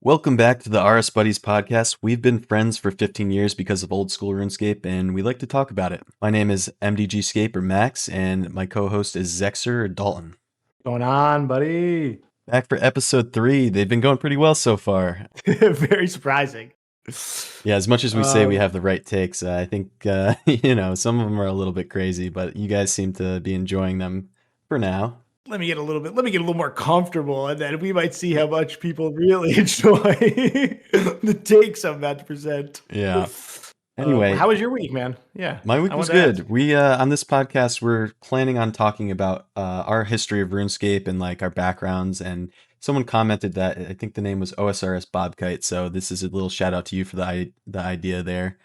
Welcome back to the RSBuddies Podcast. We've been friends for 15 years because of old school RuneScape, and we like to talk about it. My name is MDGScape or Max, and my co-host is Zekzer or Dalton. Going on, buddy? Back for episode 3. They've been going pretty well so far. Very surprising. Yeah, as much as we say we have the right takes, I think, some of them are a little bit crazy, but you guys seem to be enjoying them for now. Let me get a little more comfortable, and then we might see how much people really enjoy the takes I'm about to present. Yeah. Anyway, how was your week, man? Yeah, my week was good. We on this podcast we're planning on talking about our history of RuneScape and like our backgrounds. And someone commented that I think the name was OSRS Bobkite. So this is a little shout out to you for the idea there.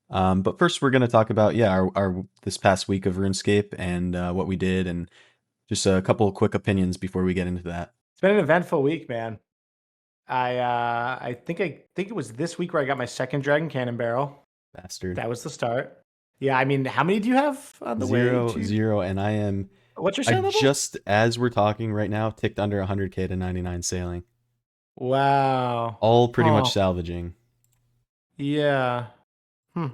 But first we're going to talk about our this past week of RuneScape and what we did, and just a couple of quick opinions before we get into that. It's been an eventful week, man. I think it was this week where I got my second Dragon Cannon Barrel. Bastard. That was the start. Yeah, I mean, how many do you have on the way? Zero, and I am. What's your sailing level? Just as we're talking right now, ticked under 100k to 99 sailing. Wow. All pretty much salvaging. Yeah. I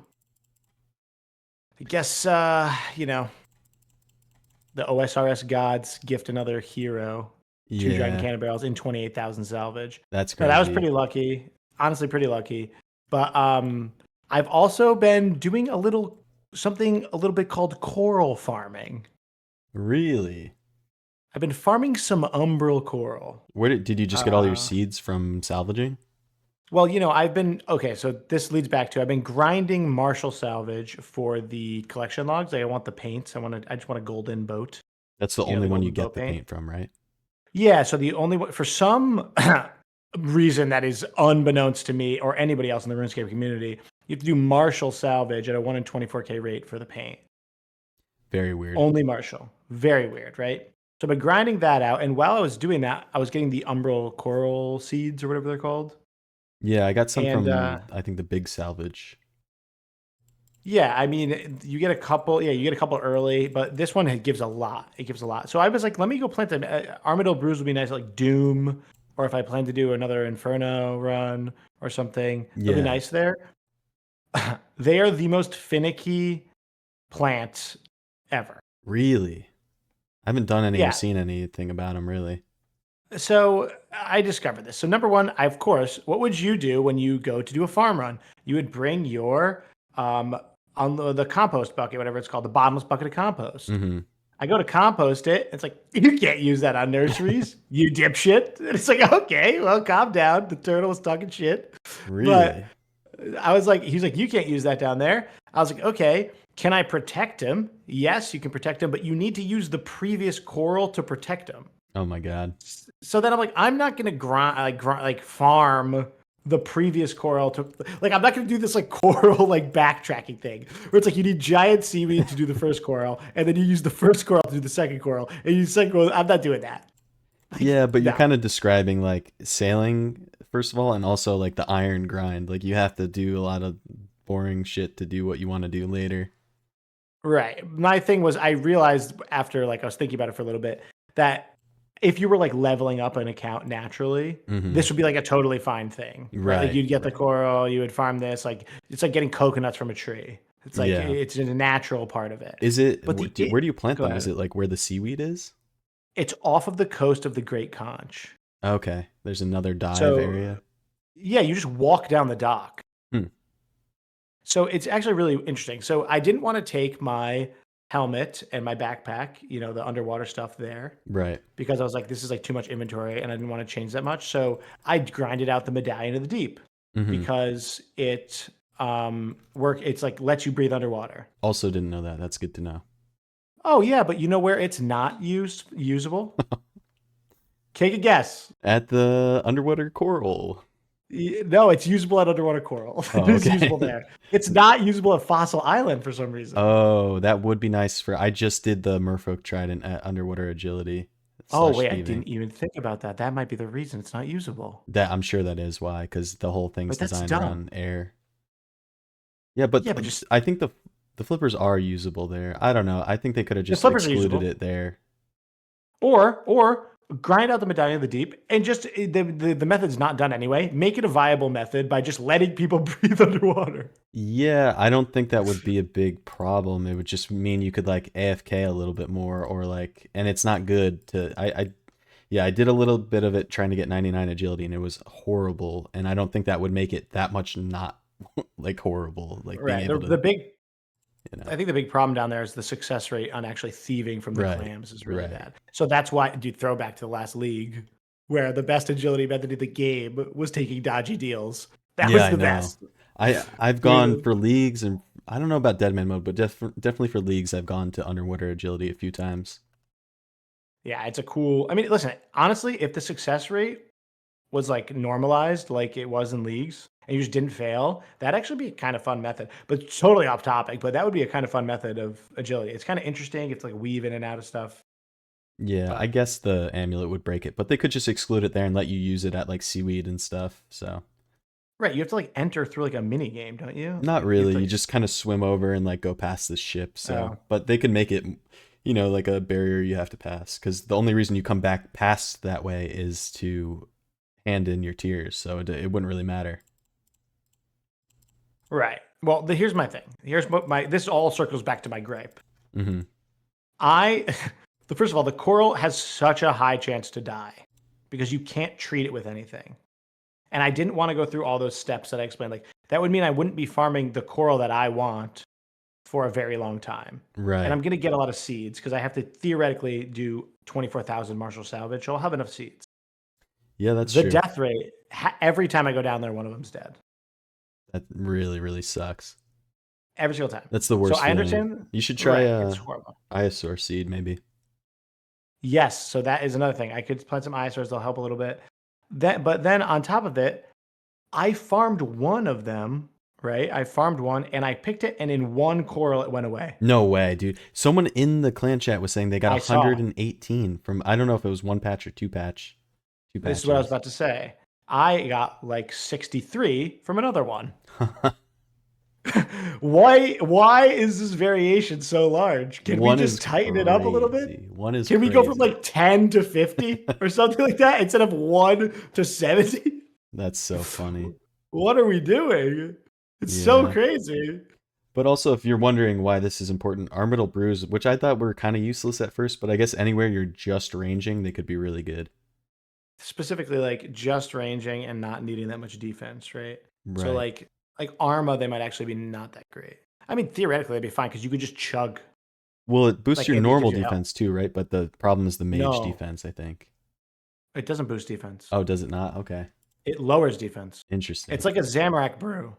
guess the OSRS gods gift another hero 2 Dragon Cannon Barrels in 28,000 salvage. That's crazy. So that was pretty lucky. Honestly, pretty lucky. But I've also been doing something a little bit called coral farming. Really? I've been farming some umbral coral. Where did you just get all your seeds from salvaging? Well, so this leads back to I've been grinding martial salvage for the collection logs. I want the paints. I just want a golden boat. That's the only one you get the paint from, right? Yeah, so the only one, for some reason that is unbeknownst to me or anybody else in the RuneScape community, you have to do martial salvage at a 1 in 24k rate for the paint. Very weird. Only martial. Very weird, right? So I've been grinding that out, and while I was doing that, I was getting the umbral coral seeds or whatever they're called. Yeah, I got some from, I think, the big salvage. Yeah, I mean, you get a couple early, but this one gives a lot. It gives a lot. So I was like, let me go plant them. Armadyl Brews would be nice, like Doom, or if I plan to do another Inferno run or something, it'll be nice there. They are the most finicky plants ever. Really? I haven't done any or seen anything about them, really. So I discovered this. So number one, of course, what would you do when you go to do a farm run? You would bring your on the compost bucket, whatever it's called, the bottomless bucket of compost. Mm-hmm. I go to compost it. It's like, you can't use that on nurseries, you dipshit. And it's like, okay, well, calm down. The turtle was talking shit. Really? But I was like, he's like, you can't use that down there. I was like, okay, can I protect him? Yes, you can protect him, but you need to use the previous coral to protect him. Oh my God. So then I'm like, I'm not going to farm the previous coral to, like, I'm not going to do this like coral like backtracking thing where it's like you need giant seaweed to do the first coral, and then you use the first coral to do the second coral, and you use the second coral. I'm not doing that. Like, yeah, but you're kind of describing like sailing first of all, and also like the iron grind. Like you have to do a lot of boring shit to do what you want to do later. Right. My thing was, I realized after like I was thinking about it for a little bit that if you were like leveling up an account naturally, this would be like a totally fine thing. Right. Like you'd get the coral, you would farm this. Like it's like getting coconuts from a tree. It's like it's a natural part of it. Is it? But where do you plant them? Is it like where the seaweed is? It's off of the coast of the Great Conch. Okay. There's another dive area. Yeah, you just walk down the dock. So it's actually really interesting. So I didn't want to take my helmet and my backpack, the underwater stuff there. Right. Because I was like, this is like too much inventory and I didn't want to change that much. So I grinded out the Medallion of the Deep because it it's like lets you breathe underwater. Also didn't know that. That's good to know. Oh yeah, but you know where it's not usable? Take a guess. At the underwater coral. No, it's usable at underwater coral. Oh, it is usable there. It's not usable at Fossil Island for some reason. Oh, that would be nice I just did the Merfolk Trident at underwater agility. Oh wait, I didn't even think about that. That might be the reason it's not usable. I'm sure that is why, because the whole thing's designed around air. Yeah, but I think the flippers are usable there. I don't know. I think they could have just excluded it there. Or Grind out the Medallion of the Deep, and just the method's not done anyway. Make it a viable method by just letting people breathe underwater. Yeah, I don't think that would be a big problem. It would just mean you could like AFK a little bit more, or like, and it's not good to. Yeah, I did a little bit of it trying to get 99 agility, and it was horrible. And I don't think that would make it that much not like horrible. Like being Right. able The to, big, you know, I think the big problem down there is the success rate on actually thieving from the right, clams is really right. bad. So that's why, dude, throw back to the last league where the best agility method in the game was taking dodgy deals. That Yeah, was I the know. best. I've gone for leagues, and I don't know about deadman mode, but definitely for leagues, I've gone to underwater agility a few times. Yeah, it's a cool. I mean, listen, honestly, if the success rate was like normalized like it was in leagues and you just didn't fail, that'd actually be a kind of fun method. But totally off topic, but that would be a kind of fun method of agility. It's kind of interesting. It's like weave in and out of stuff. Yeah, I But guess the amulet would break it, but they could just exclude it there and let you use it at like seaweed and stuff. So right, you have to like enter through like a mini game, don't you? not You have really. to You like just kind of swim over and like go past the ship. So, oh, but they could make it, like a barrier you have to pass, because the only reason you come back past that way is to hand in your tiers. So it wouldn't really matter. right. Well, here's my thing. Here's what my this all circles back to my gripe. Hmm. I the first of all, the coral has such a high chance to die because you can't treat it with anything. And I didn't want to go through all those steps that I explained. Like that would mean I wouldn't be farming the coral that I want for a very long time. And Right. I'm going to get a lot of seeds because I have to theoretically do 24,000 Marshall salvage. So I'll have enough seeds. Yeah, that's The true. death rate, every time I go down there, one of them's dead. That really, really sucks. Every single time. That's the So worst I feeling. understand. You should try Right. It's horrible. Iosaur seed maybe. Yes. So that is another thing. I could plant some ISRs. They'll help a little bit. But then on top of it, I farmed one of them, right? I farmed one and I picked it, and in one coral, it went away. No way, dude. Someone in the clan chat was saying they got I saw. 118 from, I don't know if it was one patch or two patch. Two This is what I was patches. about to say. I got like 63 from another one. Why is this variation so large? Can we One is just tighten it up a little bit? crazy. One is Can we go from crazy. like 10 to 50 or something like that instead of 1 to 70? That's so funny. What are we doing? It's so Yeah. crazy. But also, if you're wondering why this is important, Armadillo Brews, which I thought were kind of useless at first, but I guess anywhere you're just ranging, they could be really good. Specifically, like just ranging and not needing that much defense, right? So Right. like Arma, they might actually be not that great. I mean, theoretically, they'd be fine because you could just chug. Well, it boosts Like your it gives normal you health. defense too, right? But the problem is the mage No, defense, I think. it doesn't boost defense. Oh, does it not? Okay. It lowers defense. Interesting. It's like a Zamorak brew.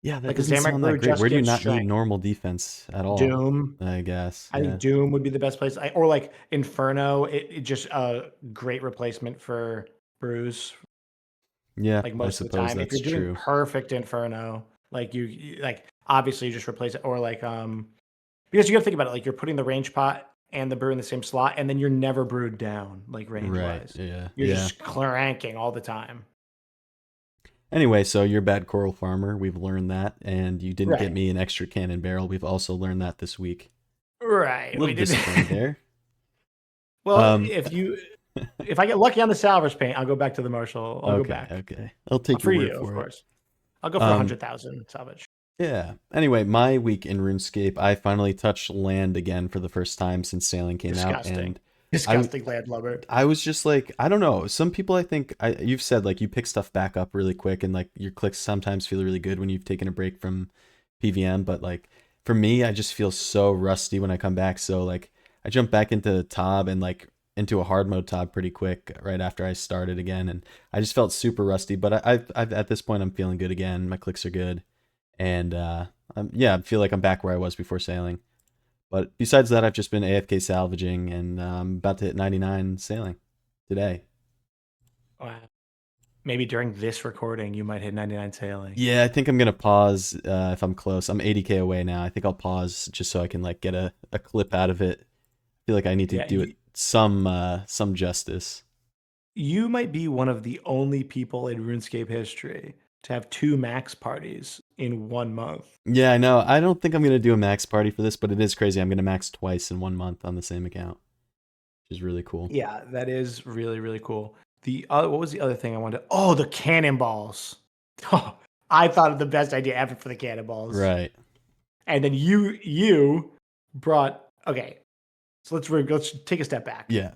Yeah, that Like a doesn't Zamorak sound that brew great. just Where do you gives not need strength. normal defense at all? Doom. I guess. I Yeah. think Doom would be the best place. Or like Inferno. It just a great replacement for brews. Yeah, Like I most of the suppose time, if that's you're doing true. perfect Inferno, like like obviously you just replace it, or like because you got to think about it. Like you're putting the range pot and the brew in the same slot, and then you're never brewed down like range Right. wise. Yeah. You're Yeah. just cranking all the time. Anyway, so you're a bad coral farmer. We've learned that. And you didn't get Right. me an extra cannon barrel. We've also learned that this week. Right. A We little did. disappointed there. Well, Um, if I get lucky on the salvage paint, I'll go back to the Marshall. I'll go okay. back Okay. I'll take for your word you, of for it. course. I'll go for Um, 100,000 salvage. yeah. Anyway, my week in RuneScape, I finally touched land again for the first time since sailing came out. Disgusting. And I, Disgusting landlubber. I was just like, I don't know. Some people, I think, you've said like you pick stuff back up really quick, and like your clicks sometimes feel really good when you've taken a break from PVM. But like for me, I just feel so rusty when I come back. So like I jumped back into Tob and like into a hard mode Tob pretty quick right after I started again, and I just felt super rusty. But I've at this point I'm feeling good again. My clicks are good, and yeah, I feel like I'm back where I was before sailing. But besides that, I've just been AFK salvaging, and I'm about to hit 99 sailing today. Wow. Maybe during this recording, you might hit 99 sailing. Yeah, I think I'm gonna pause if I'm close. I'm 80k away now. I think I'll pause just so I can like get a clip out of it. I feel like I need to Yeah, do it some justice. you might be one of the only people in RuneScape history to have 2 max parties in 1 month. Yeah, I know. I don't think I'm gonna do a max party for this, but it is crazy. I'm gonna max twice in 1 month on the same account. which is really cool. Yeah, that is really, really cool. The other, what was the other thing I wanted? Oh, the cannonballs. Oh, I thought of the best idea ever for the cannonballs. Right. And then you brought, okay, so let's take a step back. Yeah.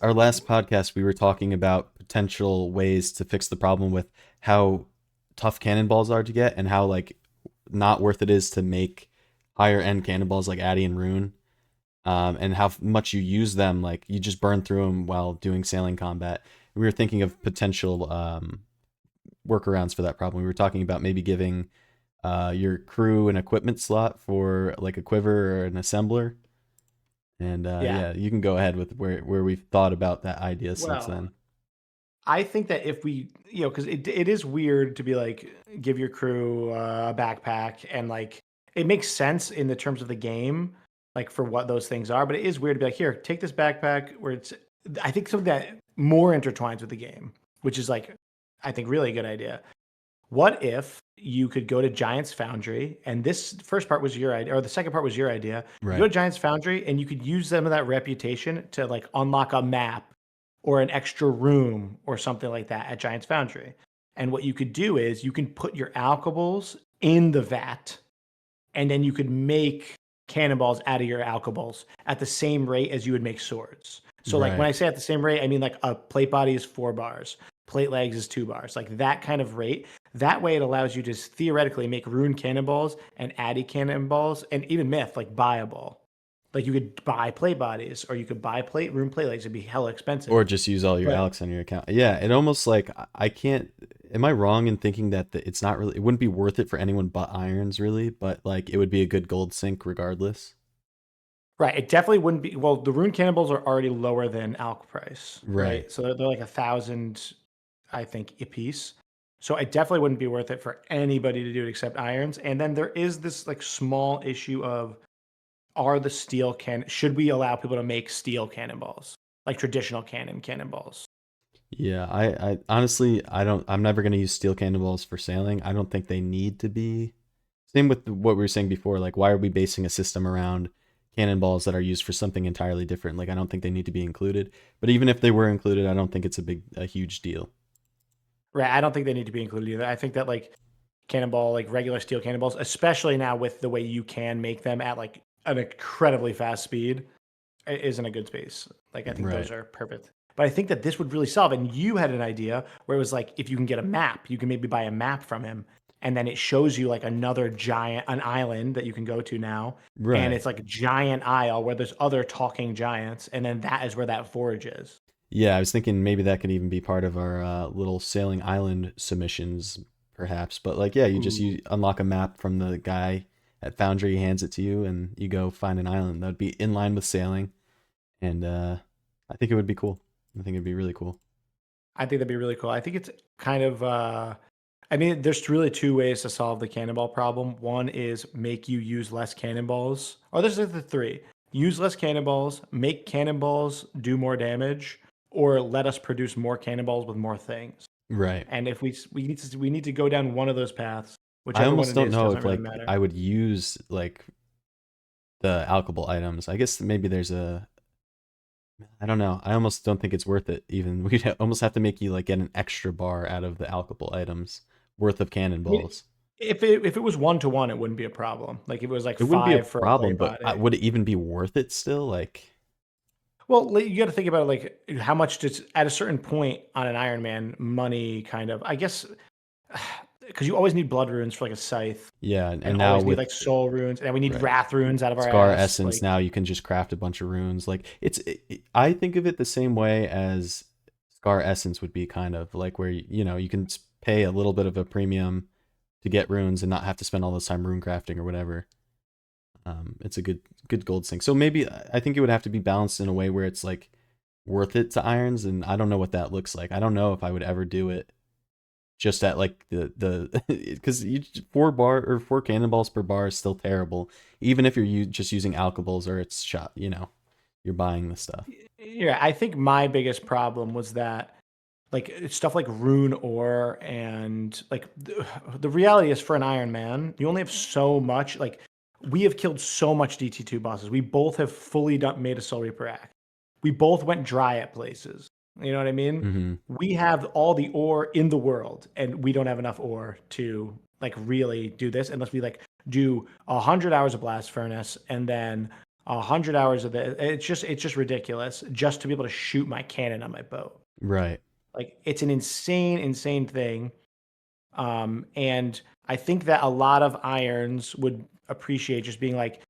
Our last podcast, we were talking about potential ways to fix the problem with how tough cannonballs are to get and how like not worth it is to make higher end cannonballs like Addy and Rune. And how much you use them, like you just burn through them while doing sailing combat. We were thinking of potential workarounds for that problem. We were talking about maybe giving your crew an equipment slot for like a quiver or an assembler. And yeah, you can go ahead with where we've thought about that idea since Well, then. I think that if we, because it is weird to be like, give your crew a backpack and like, it makes sense in the terms of the game, like for what those things are, but it is weird to be like, here, take this backpack where it's, I think something that more intertwines with the game, which is like, I think really a good idea. What if you could go to Giant's Foundry, and this first part was your idea, or the second part was your idea. Right. You go to Giant's Foundry, and you could use them of that reputation to like unlock a map or an extra room or something like that at Giant's Foundry. And what you could do is you can put your alcohols in the vat, and then you could make cannonballs out of your alcohols at the same rate as you would make swords. So like when I say at the same rate, I mean like a plate body is 4 bars, plate legs is 2 bars, like that kind of rate. That way it allows you to theoretically make rune cannonballs and addy cannonballs and even myth like buyable. Like you could buy plate bodies or you could buy rune plate legs. It'd be hella expensive. Or just use all your Alex on your account. Yeah, it almost like I can't. Am I wrong in thinking that it's not really? It wouldn't be worth it for anyone but irons, really. But like, it would be a good gold sink regardless. Right. It definitely wouldn't be. Well, the rune cannonballs are already lower than alk price. Right. So they're like 1,000, I think, a piece. So it definitely wouldn't be worth it for anybody to do it except irons. And then there is this like small issue of should we allow people to make steel cannonballs, like traditional cannonballs? Yeah, I honestly I'm never gonna use steel cannonballs for sailing. I don't think they need to be. Same with what we were saying before. Like, why are we basing a system around cannonballs that are used for something entirely different? Like, I don't think they need to be included. But even if they were included, I don't think it's a huge deal. Right. I don't think they need to be included either. I think that like cannonball, like regular steel cannonballs, especially now with the way you can make them at like an incredibly fast speed, is in a good space. Like I think those are perfect. But I think that this would really solve. And you had an idea where it was like, if you can get a map, you can maybe buy a map from him, and then it shows you like an island that you can go to now, and it's like a giant isle where there's other talking giants, and then that is where that forge is. Yeah, I was thinking maybe that could even be part of our little sailing island submissions, perhaps. But like, yeah, you unlock a map from the guy at Foundry, he hands it to you, and you go find an island that would be in line with sailing. And I think it would be cool. I think it'd be really cool. I think that'd be really cool. I think it's kind of, I mean, there's really 2 ways to solve the cannonball problem. One is make you use less cannonballs. Or there's the 3. Use less cannonballs, make cannonballs do more damage, or let us produce more cannonballs with more things. Right. And if we need to go down one of those paths, whichever I almost one it don't is, know doesn't if really like matter. I would use like the alchable items. I guess maybe I don't know. I almost don't think it's worth it. Even we'd almost have to make you like get an extra bar out of the alchable items worth of cannonballs. If it was 1-to-1, it wouldn't be a problem. Like if it was like It wouldn't be a 5 for a problem, plate but body. would it even be worth it still? Like, well, you got to think about it, like how much does at a certain point on an Iron Man money kind of, I guess, because you always need blood runes for like a scythe. yeah, and And now always need with like soul runes, and we need wrath runes out of our Scar ass. Essence, Like, now you can just craft a bunch of runes. Like I think of it the same way as Scar Essence would be, kind of like where you can pay a little bit of a premium to get runes and not have to spend all this time rune crafting or whatever. It's a good gold sink. So maybe I think it would have to be balanced in a way where it's like worth it to irons, and I don't know what that looks like. I don't know if I would ever do it just at like the because 4 cannonballs per bar is still terrible, even if you're just using alcohols or it's shot. You're buying the stuff. yeah, I think my biggest problem was that like stuff like rune ore and like the reality is for an Iron Man, you only have so much. Like we have killed so much DT2 bosses. We both have fully made a Soul Reaper axe. we both went dry at places. You know what I mean? Hmm. We have all the ore in the world, and we don't have enough ore to like really do this unless we like do 100 hours of blast furnace and then 100 hours of the. It's just ridiculous just to be able to shoot my cannon on my boat. Right. Like it's an insane thing. And I think that a lot of irons would appreciate just being like,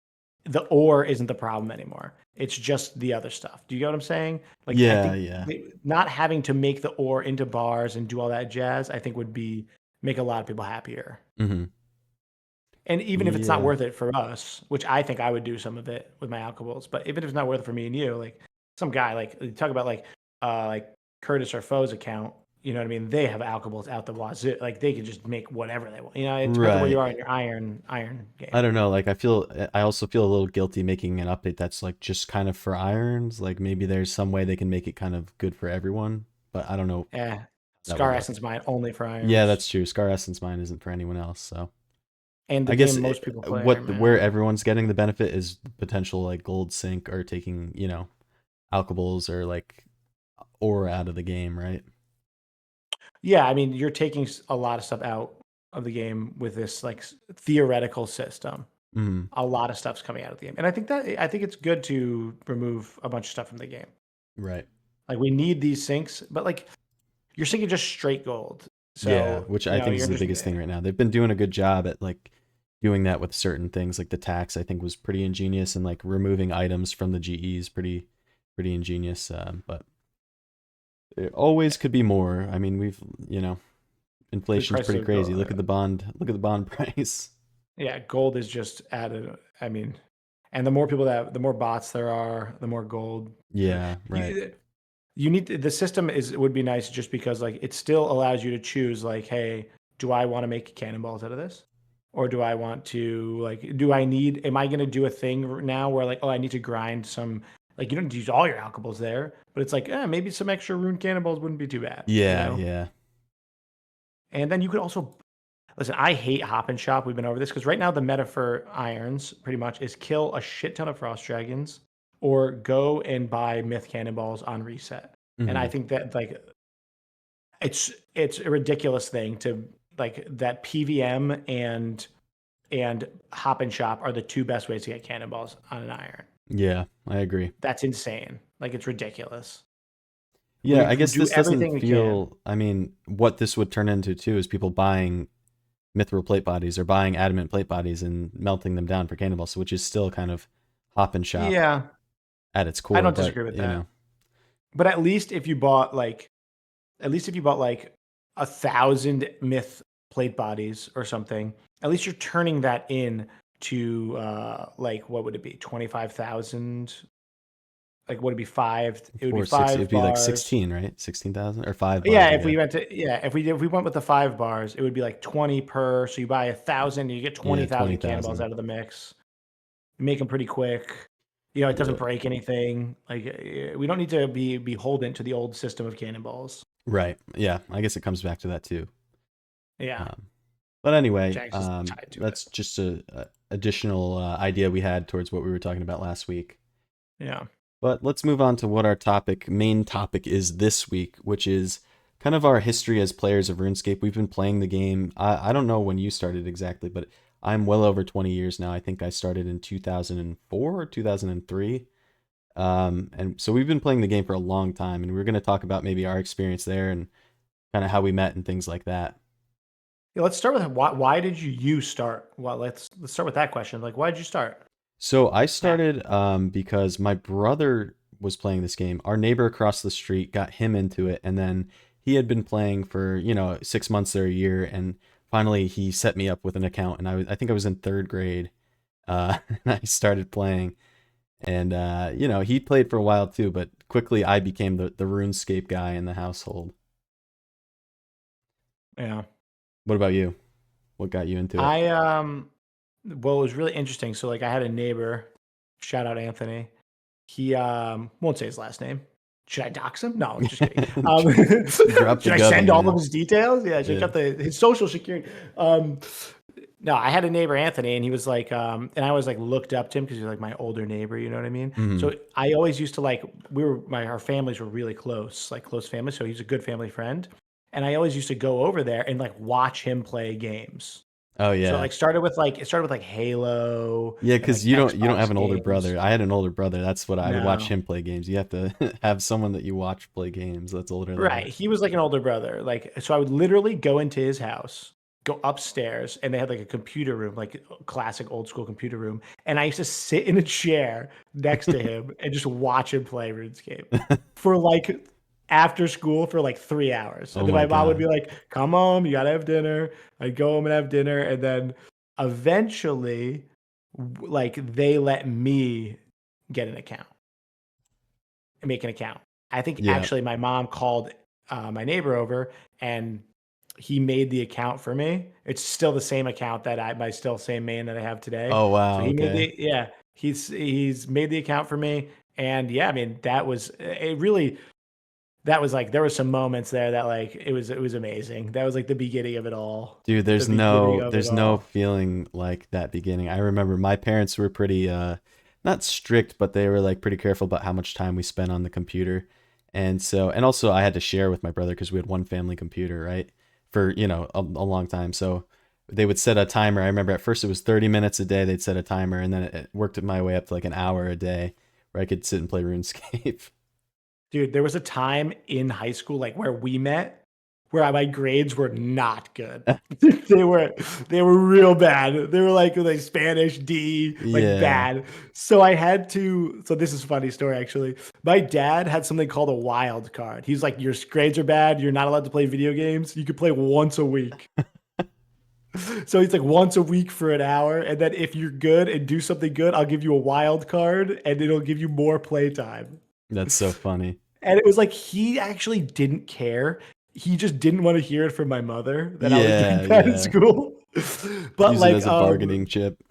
the ore isn't the problem anymore. It's just the other stuff. Do you get what I'm saying? Like, I Yeah, think yeah. not having to make the ore into bars and do all that jazz, I think would make a lot of people happier. Hmm. And even if it's not Yeah. worth it for us, which I think I would do some of it with my alcohols, but even if it's not worth it for me and you, like some guy, like you talk about like Curtis or Foe's account, you know what I mean? They have alcohols out the wazoo. Like they can just make whatever they want. You know, it depends on where you Right. are in your iron game. I don't know. Like I also feel a little guilty making an update that's like just kind of for irons. Like maybe there's some way they can make it kind of good for everyone, but I don't know how Yeah. that would Scar work. Essence Mine only for Yeah, irons. that's true. Scar Essence Mine isn't for anyone else, so And the I guess game most people play what Iron where Man. everyone's getting the benefit is potential like gold sync or taking, alkables or like ore out of the game, right? Yeah, I mean, you're taking a lot of stuff out of the game with this like theoretical system. Mm, A lot of stuff's coming out of the game, and I think it's good to remove a bunch of stuff from the game. right. Like we need these sinks, but like you're sinking just straight gold. Yeah, So which I think is you're the just biggest thing right now. They've been doing a good job at like doing that with certain things. Like the tax, I think was pretty ingenious, and like removing items from the GEs, pretty ingenious. But it always could be more. I mean, food inflation's prices pretty are crazy. go. Look at the bond price. Yeah, gold is just added. I mean, and the more people the more bots there are, the more gold. Yeah, right. You, you need the system would be nice just because like it still allows you to choose like, hey, do I want to make cannonballs out of this, or do I want to like, am I going to do a thing now where like, oh, I need to grind some, like you don't use all your alcohols there, but it's like, maybe some extra rune cannonballs wouldn't be too bad, Yeah, yeah. And then you could also listen. I hate hop and shop. We've been over this because right now the meta for irons pretty much is kill a shit ton of frost dragons or go and buy myth cannonballs on reset. And I Hmm. think that like it's a ridiculous thing to like that PVM and hop and shop are the two best ways to get cannonballs on an iron. Yeah, I agree. That's insane. Like it's ridiculous. Yeah, I We guess do this doesn't everything we can. feel. I mean, what this would turn into too is people buying mithril plate bodies or buying adamant plate bodies and melting them down for cannonballs, which is still kind of hop and shop Yeah, at its I core. don't But disagree with that. But at least if you bought like 1,000 myth plate bodies or something, at least you're turning that in to like what would it be? 25,000. Like would it be five? It would be 460, it'd five be like bars. 16, right? 16,000 or 5 bars, Yeah, I if guess. we went to if we went with the 5 bars, it would be like 20 per. So you buy 1,000, and you get Yeah, 20,000 cannonballs 20,000. out of the mix. You make them pretty quick. It doesn't Yeah. break anything. Like we don't need to be beholden to the old system of cannonballs. Right. Yeah, I guess it comes back to that too. Yeah, Um, but anyway, Jags is tied to it. that's just a additional idea we had towards what we were talking about last week. Yeah. But let's move on to what our main topic is this week, which is kind of our history as players of RuneScape. We've been playing the game. I don't know when you started exactly, but I'm well over 20 years now. I think I started in 2004 or 2003. And so we've been playing the game for a long time, and we're going to talk about maybe our experience there and kind of how we met and things like that. Yeah, let's start with why did you start? Well, let's start with that question. Like, why did you start? So I Matt. started because my brother was playing this game. Our neighbor across the street got him into it, and then he had been playing for 6 months or a year, and finally he set me up with an account. And I think I was in third grade, and I started playing, and he played for a while too, but quickly I became the RuneScape guy in the household. Yeah. What about you? What got you into it? I well, it was really interesting. So like I had a neighbor, shout out Anthony. He won't say his last name. Should I dox him? No, just kidding. Drop the Should I gubbin, send all man. of his details? Yeah, I should Yeah. cut his social security. No, I had a neighbor, Anthony, and he was like, and I always like looked up to him because he was like my older neighbor, you know what I mean? Hmm. So I always used to like, our families were really close, like close families. So he's a good family friend. And I always used to go over there and like watch him play games. Oh So yeah. like it started with like Halo Yeah, and because like you don't Xbox have an older games. brother. I had an older brother. That's what I would watch No. him play games. You have to have someone that you watch play games that's older than you. Right. He was like an older brother. Like, so I would literally go into his house, go upstairs, and they had like a computer room, like a classic old school computer room. And I used to sit in a chair next to him and just watch him play RuneScape for like after school for like 3 hours. And Oh then my my mom would God. be like, come home, you gotta have dinner. I'd go home and have dinner. And then eventually, like, they let me get an account and make an account. I think Yeah. actually my mom called my neighbor over and he made the account for me. It's still the same account that my still same main that I have today. Oh So wow. he made Okay. the yeah, he's made the account for me. And yeah, I mean that was it really that was like there was some moments there that like it was amazing. That was like the beginning of it all. Dude, The beginning of it there's no all. feeling like that beginning. I remember my parents were pretty not strict, but they were like pretty careful about how much time we spent on the computer. And also I had to share with my brother because we had one family computer, right? For, a long time. So they would set a timer. I remember at first it was 30 minutes a day they'd set a timer, and then it worked my way up to like an hour a day where I could sit and play RuneScape. Dude, there was a time in high school like where we met where my grades were not good. they were they were real bad. They were like Spanish D, like Yeah. bad. So I had to so this is a funny story actually. My dad had something called a wild card. He's like your grades are bad, you're not allowed to play video games. You could play once a week. So he's like once a week for an hour and then if you're good and do something good, I'll give you a wild card and it'll give you more play time. That's so funny. And it was like he actually didn't care. He just didn't want to hear it from my mother that I was doing Yeah, bad in yeah. school. But Use it like as a bargaining chip.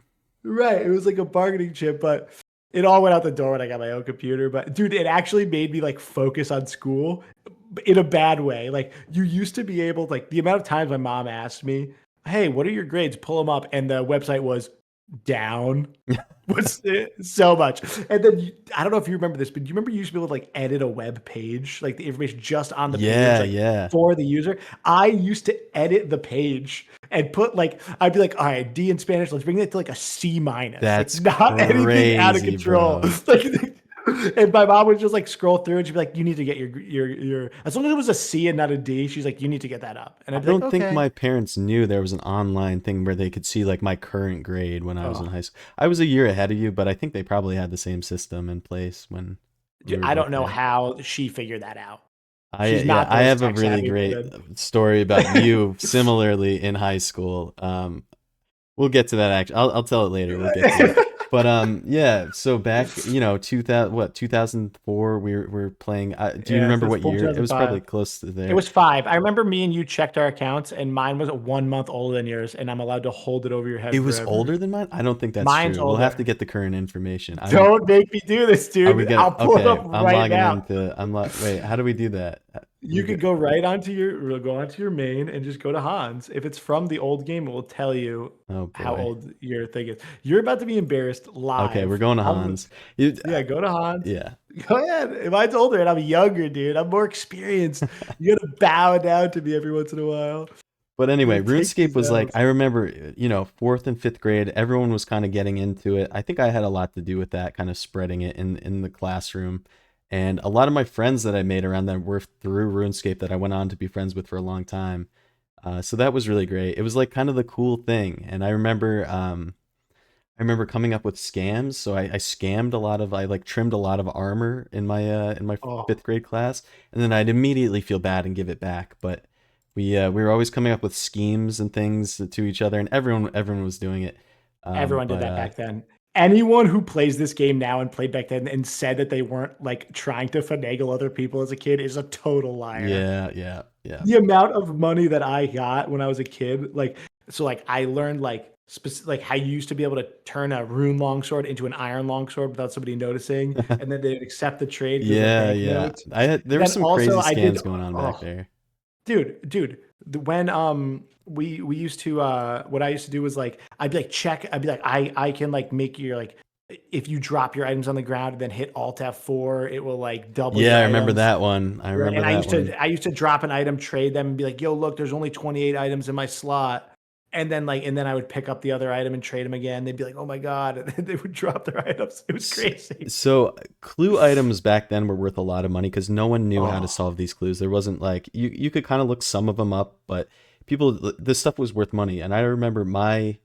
right, it was like a bargaining chip, but it all went out the door when I got my own computer. But dude, it actually made me like focus on school in a bad way. Like you used to be able like the amount of times my mom asked me, "Hey, what are your grades? Pull them up." And the website was down was so much. And then I don't know if you remember this, but do you remember you used to be able to like edit a web page, like the information just on the page, Yeah, like yeah. for the user? I used to edit the page and put like I'd be like, all right, D in Spanish, let's bring it to like a C minus, like That's not anything out of crazy, control. bro. Like and my mom would just like scroll through and she'd be like, you need to get your as long as it was a C and not a D, she's like, you need to get that up. And I I'd be like, don't think okay. my parents knew there was an online thing where they could see like my current grade when I was in Oh, high school. I was a year ahead of you, but I think they probably had the same system in place when we dude, were I both don't know there. how she figured that out. I She's Yeah, not I those have a tech really savvy great women. story about you similarly in high school. We'll get to that actually. I'll tell it later. We'll get to it. But yeah, so back, 2000 what, 2004 we were playing, do you Yeah, remember so it's what year? It was 2005. probably close to It there. was 5. I remember me and you checked our accounts, and mine was 1 month older than yours, and I'm allowed to hold it over your It head was forever. older than mine? I don't think that's Mine's true. We'll have to older. get the current information. Don't make me do this, Are we dude. gonna? I'll pull it up Okay, I'm right logging now. into. Wait. How do we do that? You We go. could go right onto your main and just go to Hans. If it's from the old game, it will tell you Oh how boy. old your thing is. You're about to be embarrassed Okay, we're live. going to Hans. You, Yeah, go to Hans. yeah. Go ahead. Mine's older and I'm younger, dude. I'm more experienced. You gotta bow down to me every once in a while. But You anyway, gotta take RuneScape these was like, L's. I remember, fourth and fifth grade, everyone was kind of getting into it. I think I had a lot to do with that, kind of spreading it in the classroom. And a lot of my friends that I made around them were through RuneScape that I went on to be friends with for a long time. So that was really great. It was like kind of the cool thing. And I remember coming up with scams. So I scammed a lot of, I like trimmed a lot of armor in my Oh, fifth grade class, and then I'd immediately feel bad and give it back. But we were always coming up with schemes and things to each other, and everyone was doing it. everyone did But that back then. Anyone who plays this game now and played back then and said that they weren't like trying to finagle other people as a kid is a total liar. yeah, yeah, yeah, The amount of money that I got when I was a kid, like so like I learned like like how you used to be able to turn a rune longsword into an iron longsword without somebody noticing, and then they'd accept the trade because of yeah, yeah. banknotes. There And were then some also crazy I did scams going on back oh there. dude, When we used to what I used to do was like I'd be like check I'd be like I can like make your like if you drop your items on the ground and then hit Alt F4 it will like double Yeah, your I remember items. that one. I Right. remember And I that used one. to drop an item, trade them, and be like, "Yo, look, there's only 28 items in my slot." And then I would pick up the other item and trade them again. They'd be like, "Oh my god!" And then they would drop their items. It was S- crazy. So clue items back then were worth a lot of money because no one knew how to Oh, solve these clues. There wasn't like you could kind of look some of them up, but people this stuff was worth money. And I remember my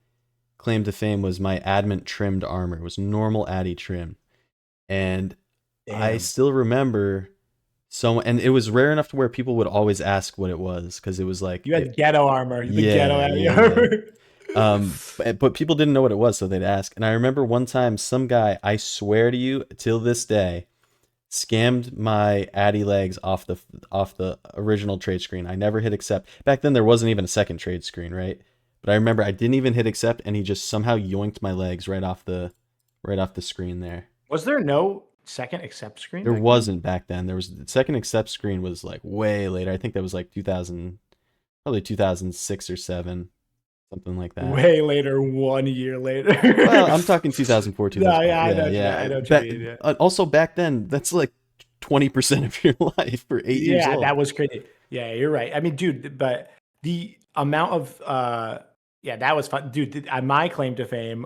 claim to fame was my adamant trimmed armor. It was normal addy trim. And I damn! still remember and it was rare enough to where people would always ask what it was because it was like You had ghetto armor, the ghetto yeah, Addy yeah. armor. But people didn't know what it was, so they'd ask. And I remember one time some guy, I swear to you, till this day, scammed my Addy legs off the original trade screen. I never hit accept. Back then there wasn't even a second trade screen, right? But I remember I didn't even hit accept, and he just somehow yoinked my legs right off the screen there. Was there no second accept screen There back then? wasn't back then. There was the second accept screen was like way later. I think that was like 2000, probably 2006 or 7, something like that. Way later, 1 year later. Well, I'm talking 2004, No, 2005. yeah, I Yeah, know what you mean. I yeah. know what you mean. Yeah. Also back then, that's like 20% of your life for 8 years Yeah, old. that was crazy. Yeah, you're right. I mean, dude, but the amount of yeah, that was fun. Dude, my claim to fame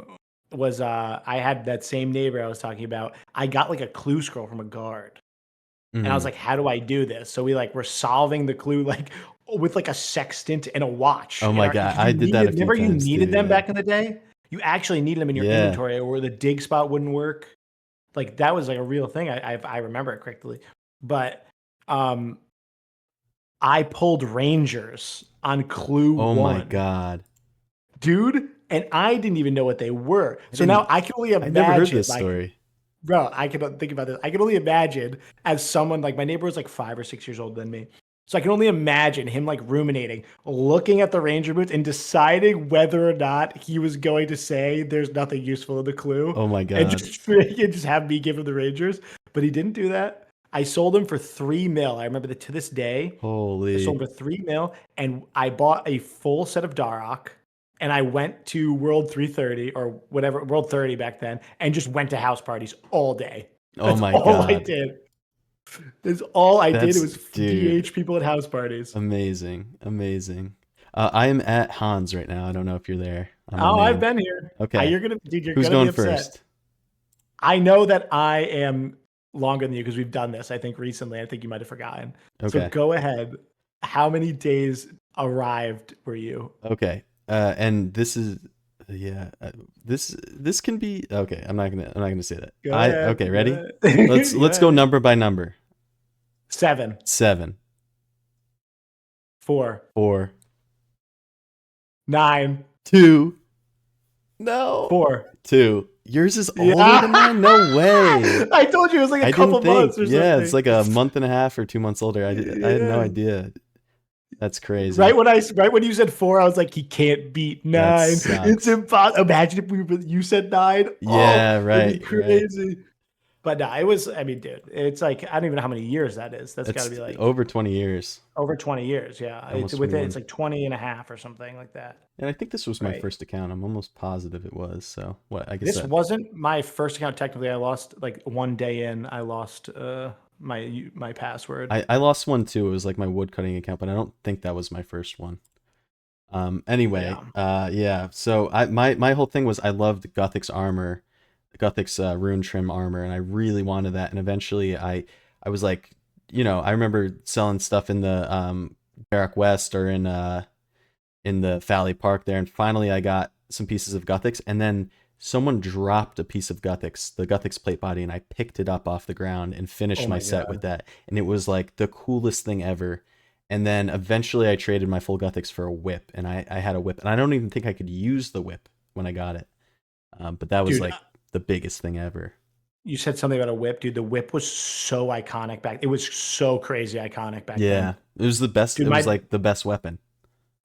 was I had that same neighbor I was talking about. I got like a clue scroll from a guard. And I was Hmm. like, how do I do this? So we like were solving the clue like with like a sextant and a watch. Oh And my our God, because I you did that a needed few remember you times too. needed them Yeah, back in the day? You actually needed them in your yeah. inventory or the dig spot wouldn't work. Like that was like a real thing. I remember it correctly. But um I pulled Rangers on clue Oh my one, God, dude, and I didn't even know what they were. I So now didn't. I can only I never heard imagine, this like, story. bro, I can think about this. I can only imagine as someone like my neighbor was like 5 or 6 years older than me. So I can only imagine him like ruminating, looking at the Ranger boots and deciding whether or not he was going to say there's nothing useful in the clue Oh my and God, just have me give him the Rangers. But he didn't do that. I sold him for 3 mil. I remember that to this day. I sold holy. him for 3 mil and I bought a full set of Darok and I went to World 330 or whatever, World 30 back then, and just went to house parties all day. Oh That's my all I God, did. That's all I did. It that's was dude, DH people at house parties. amazing, amazing. I am at Hans right now. I don't know if you're there. I'm Oh, I've unnamed. been here. Okay, Dude, you're who's gonna be going upset. first? I know that I am longer than you because we've done this, I think, recently. I think you might have forgotten. So Okay. go ahead. How many days arrived were you? Okay. And this is yeah. This can be okay. I'm not gonna say that. Go I ahead. okay. Go Ready? ahead. Go Let's go ahead. number by number. 7, 7, 4, 4, 9, 2. No, 4. 2. Yours is older Yeah. than mine. No way. I told you it was like a I didn't couple think. months or Yeah, it's something. like a month and a half or 2 months older. I had no Yeah. idea. That's crazy. Right when you said 4, I was like, he can't beat That 9. It's sucks. impossible. Imagine if you said 9. Oh, Yeah. it'd be Right. Right. crazy. But no, it was. I mean, dude, it's like I don't even know how many years that is. That's got to That's be like over 20 years. over 20 years. Yeah, it's Almost within. 21. It's like 20 and a half or something like that. And I think this was my Right. first account. I'm almost positive it was. So what? I guess This wasn't my first account. Technically, I lost like one day in. I lost my password. I lost one too. It was like my woodcutting account, but I don't think that was my first one. Anyway, Yeah. yeah. So my whole thing was I loved Gothic's armor, Gothic's rune trim armor, and I really wanted that. And eventually, I was like, I remember selling stuff in the Barrack West or in the Fally Park there, and finally I got some pieces of Guthix, and then someone dropped a piece of Guthix, the Guthix plate body, and I picked it up off the ground and finished Oh my my set with god. that, and it was like the coolest thing ever. And then eventually I traded my full Guthix for a whip, and I had a whip, and I don't even think I could use the whip when I got it, but that was Dude, like the biggest thing ever. you said something about a whip, dude. The whip was so iconic back. It was so crazy iconic back then. Yeah, it was the best. Dude, It was my like the best weapon.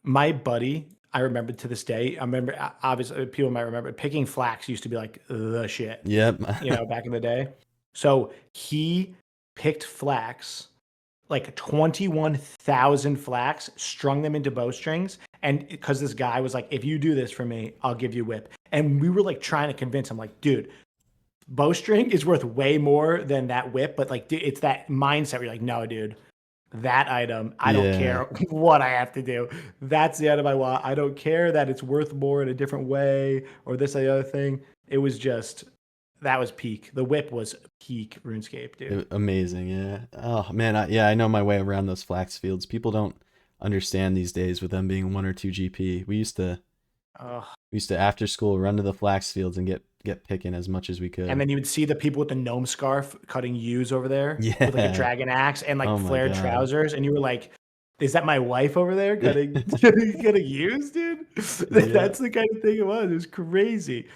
my buddy, I remember to this day. I remember obviously people might remember picking flax used to be like the shit, Yep. back in the day. So he picked flax like 21,000 flax, strung them into bowstrings. And because this guy was like, if you do this for me, I'll give you whip. And we were like trying to convince him, like, dude, bowstring is worth way more than that whip. But like, dude, it's that mindset where you're like, no, dude, that item, I don't care what I have to do. That's the item I want. I don't care that it's worth more in a different way or this or the other thing. It was just, that was peak. The whip was peak RuneScape, dude. Amazing, yeah. Oh man, I know my way around those flax fields. People don't understand these days with them being 1 or 2 GP. We used to after school run to the flax fields and get picking as much as we could. And then you would see the people with the gnome scarf cutting U's over there with like a dragon axe and like flared trousers, and you were like, "Is that my wife over there cutting U's, dude?" That's the kind of thing it was. It was crazy.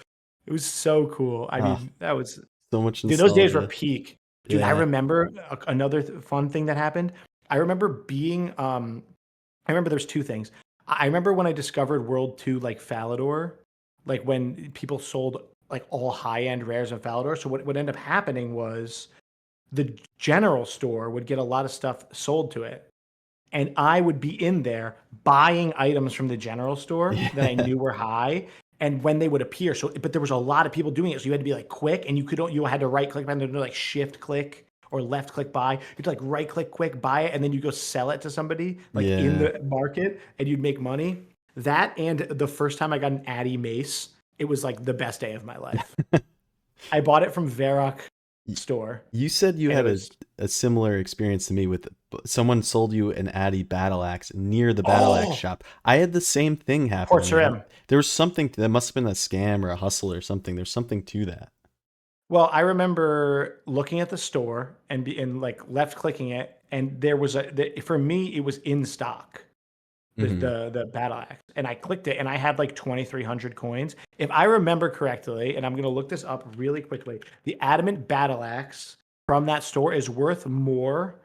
It was so cool. I mean, that was so much. Dude, those days were peak. Dude, I remember another fun thing that happened. I remember being I remember there's two things. I remember when I discovered World 2 like Falador, like when people sold like all high-end rares of Falador. So what would end up happening was the general store would get a lot of stuff sold to it. And I would be in there buying items from the general store that I knew were high. And when they would appear, but there was a lot of people doing it. So you had to be like quick, and you had to right click, and then like shift click or left click buy. You had to like right click quick, buy it, and then you go sell it to somebody like in the market, and you'd make money. That, and the first time I got an Addy mace, it was like the best day of my life. I bought it from Varrock store. You said you had a similar experience to me with someone sold you an Addy battle axe near the battle axe shop. I had the same thing happen. There was something that must have been a scam or a hustle or something. There's something to that. Well, I remember looking at the store and like left clicking it, and there was for me it was in stock. The battle axe, and I clicked it, and I had like 2,300 coins. If I remember correctly, and I'm going to look this up really quickly, the adamant battle axe from that store is worth more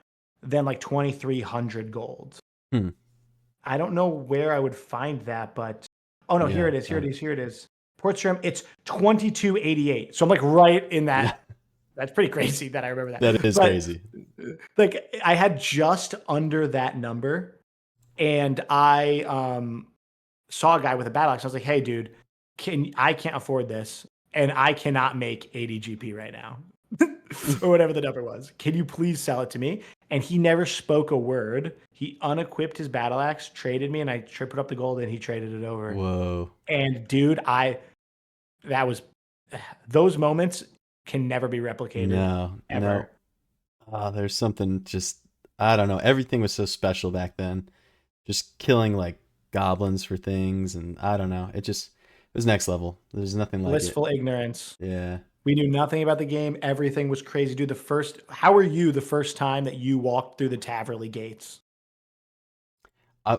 than like 2,300 gold. I don't know where I would find that, but here it is. Portstrom, it's 2288. So I'm like right in that. That's pretty crazy that I remember that. That is crazy. Like I had just under that number. And I saw a guy with a battle axe. I was like, "Hey, dude, I can't afford this, and I cannot make 80 GP right now, or whatever the number was. Can you please sell it to me?" And he never spoke a word. He unequipped his battle axe, traded me, and I put up the gold, and he traded it over. Whoa! And dude, those moments can never be replicated. No, ever. No. There's something just, I don't know. Everything was so special back then. Just killing like goblins for things, and I don't know. It was next level. There's nothing like blissful ignorance. Yeah. We knew nothing about the game. Everything was crazy. Dude, how were you the first time that you walked through the Taverley gates?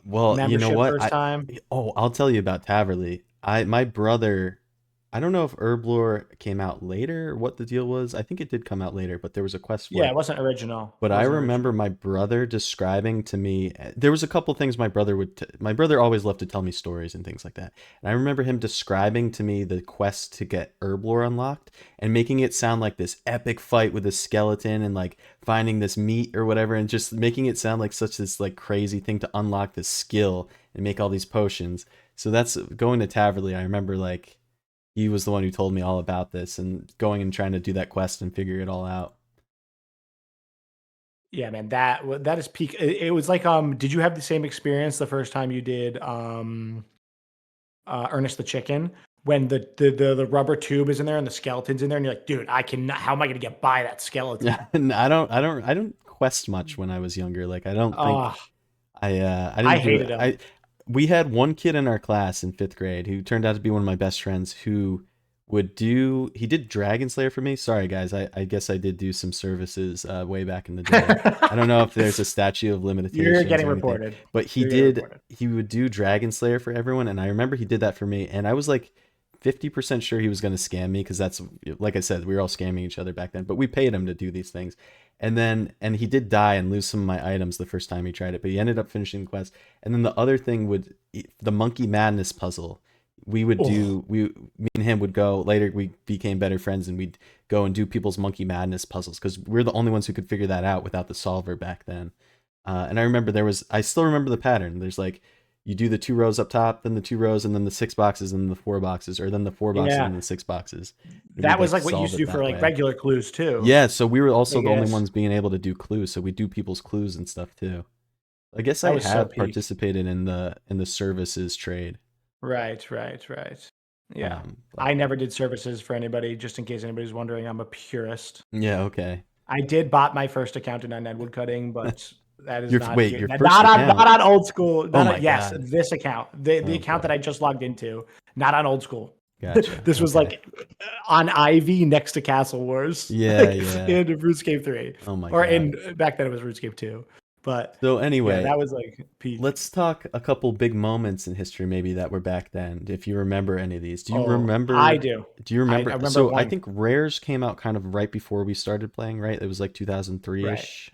Well, membership, you know what? First time? I'll tell you about Taverley. My brother, I don't know if Herblore came out later, what the deal was. I think it did come out later, but there was a quest for it. Yeah, it wasn't original. But I remember my brother describing to me, there was a couple things my brother always loved to tell me stories and things like that. And I remember him describing to me the quest to get Herblore unlocked and making it sound like this epic fight with a skeleton and like finding this meat or whatever, and just making it sound like such this like crazy thing to unlock this skill and make all these potions. So that's going to Taverley. I remember like, he was the one who told me all about this and going and trying to do that quest and figure it all out. Yeah, man, that is peak. It was like, did you have the same experience the first time you did Ernest the Chicken, when the rubber tube is in there and the skeleton's in there, and you're like, dude, I cannot. How am I going to get by that skeleton? I don't quest much when I was younger. Like I don't think I hated him. We had one kid in our class in 5th grade who turned out to be one of my best friends who he did Dragon Slayer for me. Sorry guys, I guess I did do some services way back in the day. I don't know if there's a statute of limitations. You're getting reported. But he would do Dragon Slayer for everyone, and I remember he did that for me, and I was like 50% sure he was going to scam me, because that's, like I said, we were all scamming each other back then, but we paid him to do these things. And he did die and lose some of my items the first time he tried it, but he ended up finishing the quest. And then the other thing the Monkey Madness puzzle, me and him would go later. We became better friends, and we'd go and do people's Monkey Madness puzzles, because we're the only ones who could figure that out without the solver back then. And I remember I still remember the pattern. There's like, you do the 2 rows up top, then the 2 rows, and then the 6 boxes, and then the 4 boxes, or then the 4 boxes and Yeah, the 6 boxes. And that we'd was like like what you used solve to it do for that like way. regular clues too. Yeah, so we were I also the only guess ones being able to do clues, so we do people's clues and stuff too. I guess that I was so have peak. participated in the services trade. Right. Yeah. But I never did services for anybody, just in case anybody's wondering. I'm a purist. yeah, okay. I did bought my first account in Undead Woodcutting, but that is not Wait, here. your first Not on account? old school. Oh Not my on, yes, god. this account. The account that Okay, I just logged into, not on old school. gotcha. This was Okay. like on Ivy next to Castle Wars. Yeah, Like yeah. in RuneScape 3. Oh my Or god. in back then it was RuneScape 2. But So yeah, anyway, that was like peak. let's talk a couple big moments in history maybe that were back then. If you remember any of these, do you Oh, I remember? do. Do you I remember? remember So I one. think Rares came out kind of right before we started playing, right? It was like Right. 2003-ish.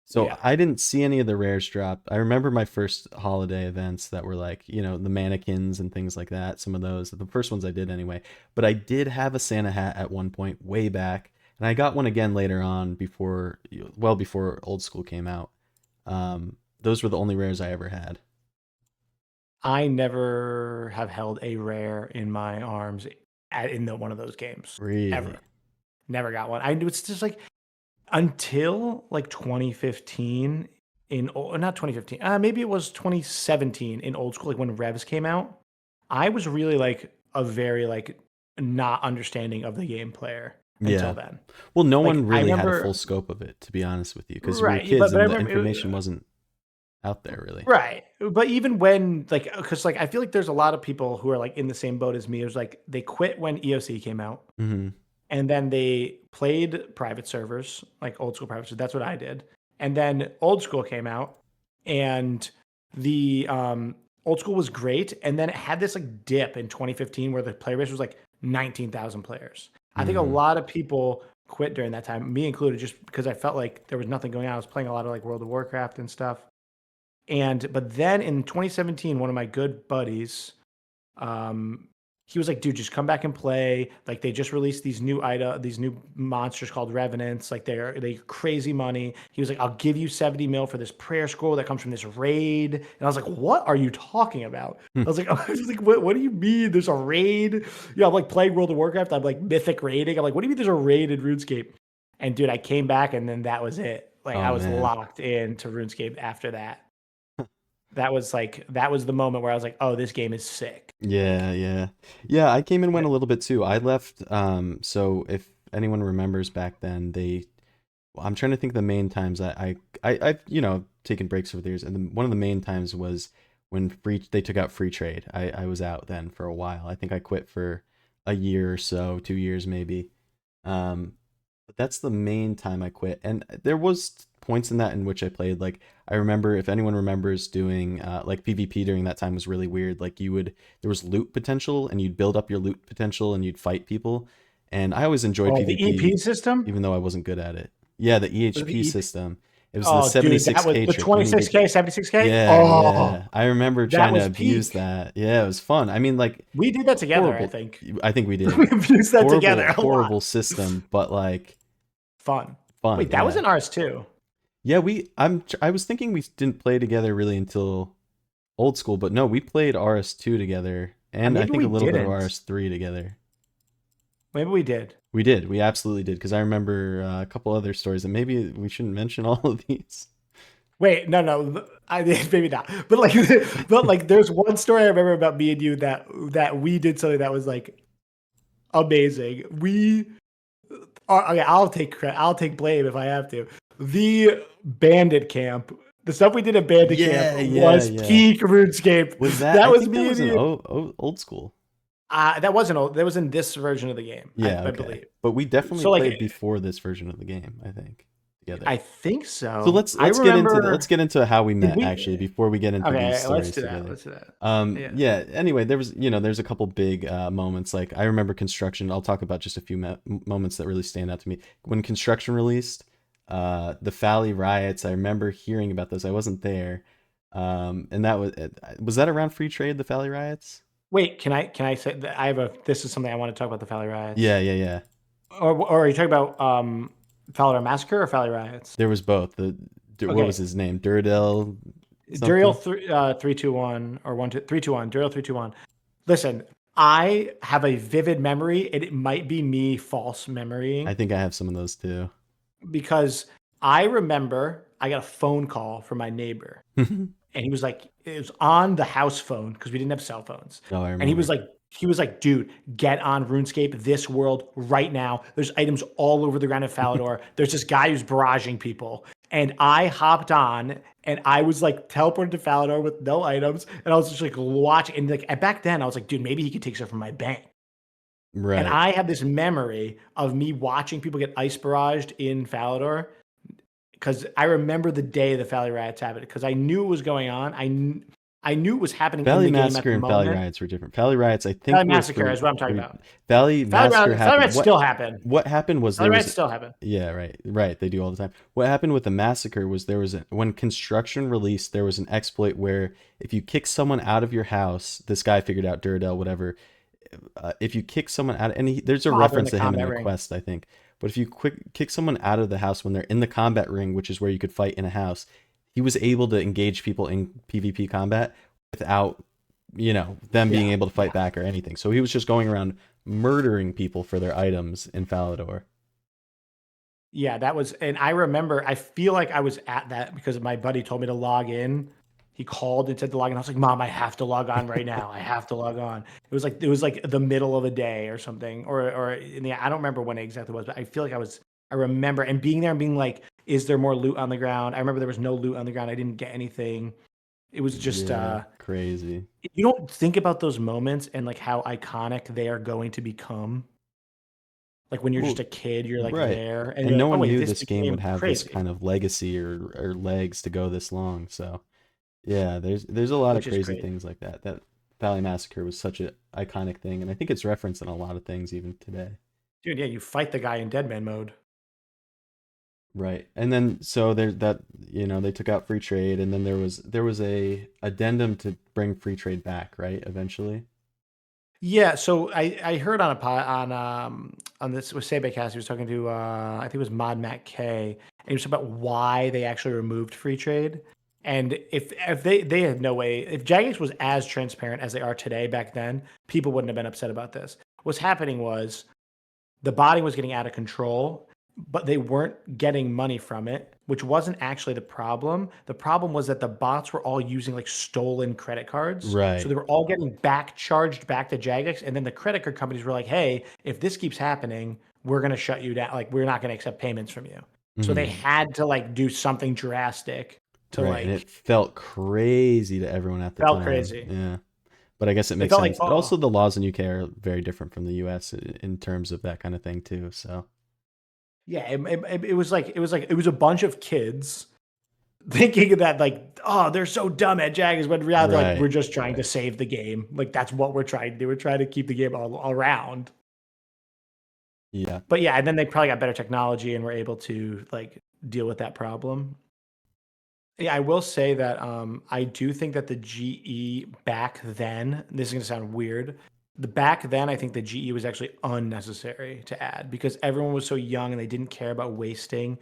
So Yeah. I didn't see any of the Rares drop. I remember my first holiday events that were like, the mannequins and things like that. Some of those, the first ones I did anyway. But I did have a Santa hat at one point way back, and I got one again later on well before Old School came out. Those were the only rares I ever had. I never have held a rare in my arms in one of those games Really? ever. Never got one. It's just like until like 2015 not 2015. Maybe it was 2017 in old school, like when Revs came out. I was really like a very like not understanding of the game player until Yeah. then. Well, no Like one I really had a full remember, scope of it, to be honest with you, because we were right? kids But I and the remember information wasn't out there really. right. But even when like, because like I feel like there's a lot of people who are like in the same boat as me. It was like they quit when EOC came out, Hmm. and then they played private servers, like old school private servers. That's what I did. And then old school came out, and the old school was great. And then it had this like dip in 2015 where the player base was like 19,000 players. I think a Hmm. lot of people quit during that time, me included, just because I felt like there was nothing going on. I was playing a lot of like World of Warcraft and stuff. But then in 2017, one of my good buddies, um, he was like, "Dude, just come back and play. Like they just released these new monsters called Revenants. Like they crazy money." He was like, "I'll give you 70 mil for this prayer scroll that comes from this raid." And I was like, "What are you talking about?" I was like, "What do you mean? There's a raid?" Yeah, I'm like playing World of Warcraft. I'm like mythic raiding. I'm like, "What do you mean there's a raid in RuneScape?" And dude, I came back and then that was it. Like Oh I was man. locked into RuneScape after that. That was the moment where I was like, "Oh, this game is sick." Yeah, yeah. Yeah, I came and went a little bit too. I left, so if anyone remembers back then, well, I'm trying to think of the main times I've, taken breaks over the years, and one of the main times was when they took out free trade. I was out then for a while. I think I quit for a year or so, 2 years maybe. Um, but that's the main time I quit. And there was points in that in which I played. Like I remember, if anyone remembers doing like PvP during that time was really weird. Like there was loot potential, and you'd build up your loot potential, and you'd fight people. And I always enjoyed Oh, the EP PvP, system? even though I wasn't good at it. Yeah, the Was it EHP the EP? system. It was the Oh, dude, that was 76K the trick. You need to get 26K, 76K. Yeah, Oh, yeah. I remember that trying to was abuse peak. that. Yeah, it was fun. I mean, like, We did that together, I horrible. think. I think we did. We abused that together Horrible, a lot. horrible system, but like Fun. fun. Wait, that was Yeah. in RS2. Yeah, I was thinking we didn't play together really until Old School, but no, we played RS2 together, and I Maybe think we a little bit of didn't. RS3 together. Maybe we did. We did. We absolutely did, because I remember a couple other stories, and maybe we shouldn't mention all of these. Wait, no. I maybe not. But like, but like, there's one story I remember about me and you that we did something that was like amazing. We are okay. I'll take credit. I'll take blame if I have to. The bandit camp. The stuff we did at bandit camp Yeah, yeah, was yeah. peak RuneScape. Was that? That I was think that me was and an you. Old School. That wasn't old. That was in this version of the game, Yeah, I okay. believe. But we definitely So like, played before this version of the game, I think, together. I think So so. let's I let's get into remember. let's get into how we Did met we? actually before we get into these Okay, let's stories do that. together. Let's do that. Yeah. Yeah. Anyway, there's a couple big moments. Like I remember construction. I'll talk about just a few moments that really stand out to me. When construction released, the Fally riots. I remember hearing about those. I wasn't there. And that was that around free trade, the Fally riots? Wait, can I say that I have a? This is something I want to talk about the Fally riots. Yeah, yeah, yeah. Or are you talking about Fally Massacre or Fally riots? There was both. What was Okay, his name? Duradel Duriel something? 321 or 321. Duriel 321. Listen, I have a vivid memory, and it might be me false I memorying think I have some of those too. because I remember I got a phone call from my neighbor, and he was like, it was on the house phone because we didn't have cell phones, Oh, I and remember. he was like, dude, get on RuneScape this world right now. There's items all over the ground in Falador. There's this guy who's barraging people, and I hopped on. And I was like teleported to Falador with no items, and I was just like watching. And like back then, I was like, dude, maybe he could take stuff from my bank. And Right. I have this memory of me watching people get ice barraged in Falador because I remember the day the Fally riots happened because I knew it was going on. I knew it was happening in Valley the game at Massacre the and Valley moment. Riots were different. Valley Riots, I think, Fally was Massacre for is what I'm talking free. about. Valley Massacre Fally happened. riots still happen. What happened was Fally there was riots still happen. yeah, right. They do all the time. What happened with the massacre was there was when construction released, there was an exploit where if you kick someone out of your house, this guy figured out Duradel, whatever. If you kick someone out, and there's a Oh, they're in reference the to him in combat the ring. quest, I think. But if you kick someone out of the house when they're in the combat ring, which is where you could fight in a house, he was able to engage people in PvP combat without, them being Yeah, able to fight yeah. back or anything. So he was just going around murdering people for their items in Falador. Yeah, that was, and I remember, I feel like I was at that because my buddy told me to log in. He called and said to log in. I was like, Mom, I have to log on right now. I have to log on. It was like the middle of a day or something, or in the I don't remember when it exactly was, but I feel like I remember and being there and being like, is there more loot on the ground? I remember there was no loot on the ground. I didn't get anything. It was just Yeah, crazy. you don't think about those moments and like how iconic they are going to become. Like when you're just Well, a kid, you're like right. there and And you're no like, oh one wait, knew this this game would became have this crazy, kind of legacy or legs to go this long. So yeah, there's a lot of which is crazy great. things like that. That Valley Massacre was such an iconic thing, and I think it's referenced in a lot of things even today. Dude, yeah, you fight the guy in Deadman mode. Right. And then so there's that, they took out free trade, and then there was a addendum to bring free trade back, right? Eventually. Yeah, so I heard on a pod on this with Sabecast, he was talking to I think it was Mod Matt K, and he was talking about why they actually removed free trade. And if they had no way, if Jagex was as transparent as they are today back then, people wouldn't have been upset about this. What's happening was the botting was getting out of control, but they weren't getting money from it, which wasn't actually the problem. The problem was that the bots were all using like stolen credit cards. So Right. they were all getting back charged back to Jagex. And then the credit card companies were like, hey, if this keeps happening, we're going to shut you down. Like, we're not going to accept payments from you. So they Hmm. had to like do something drastic to Right. And it like, felt crazy to everyone at the felt time. crazy. Yeah. But I guess it It makes felt like, sense. But oh, also the laws in UK are very different from the US in terms of that kind of thing too. So yeah, it was a bunch of kids thinking that like, oh, they're so dumb at Jaggers, but in reality, they're like, we're right. just trying to save the game. Like that's what we're trying to do. We're trying to keep the game all around. Yeah. But yeah, and then they probably got better technology and were able to like deal with that problem. Yeah, I will say that I do think that the GE back then, this is gonna sound weird. The back then, I think the GE was actually unnecessary to add because everyone was so young and they didn't care about wasting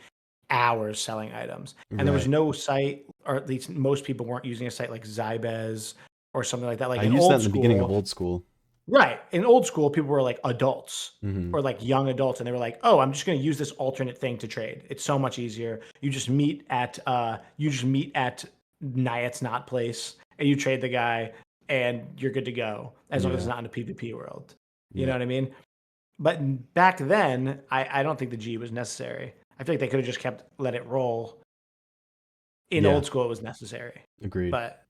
hours selling items. And there was Right. no site, or at least most people weren't using a site like Zybez or something like that. Like I in used that old in the beginning of school, old school. right? In old school, people were like adults Hmm. or like young adults, and they were like, "Oh, I'm just going to use this alternate thing to trade. It's so much easier. You just meet at Nyet's Not place, and you trade the guy, and you're good to go as long as it's Yeah. not in a PvP world. You know Yeah. what I mean? But back then, I don't think the G was necessary. I feel like they could have just let it roll. In Yeah. old school, it was necessary, Agreed. but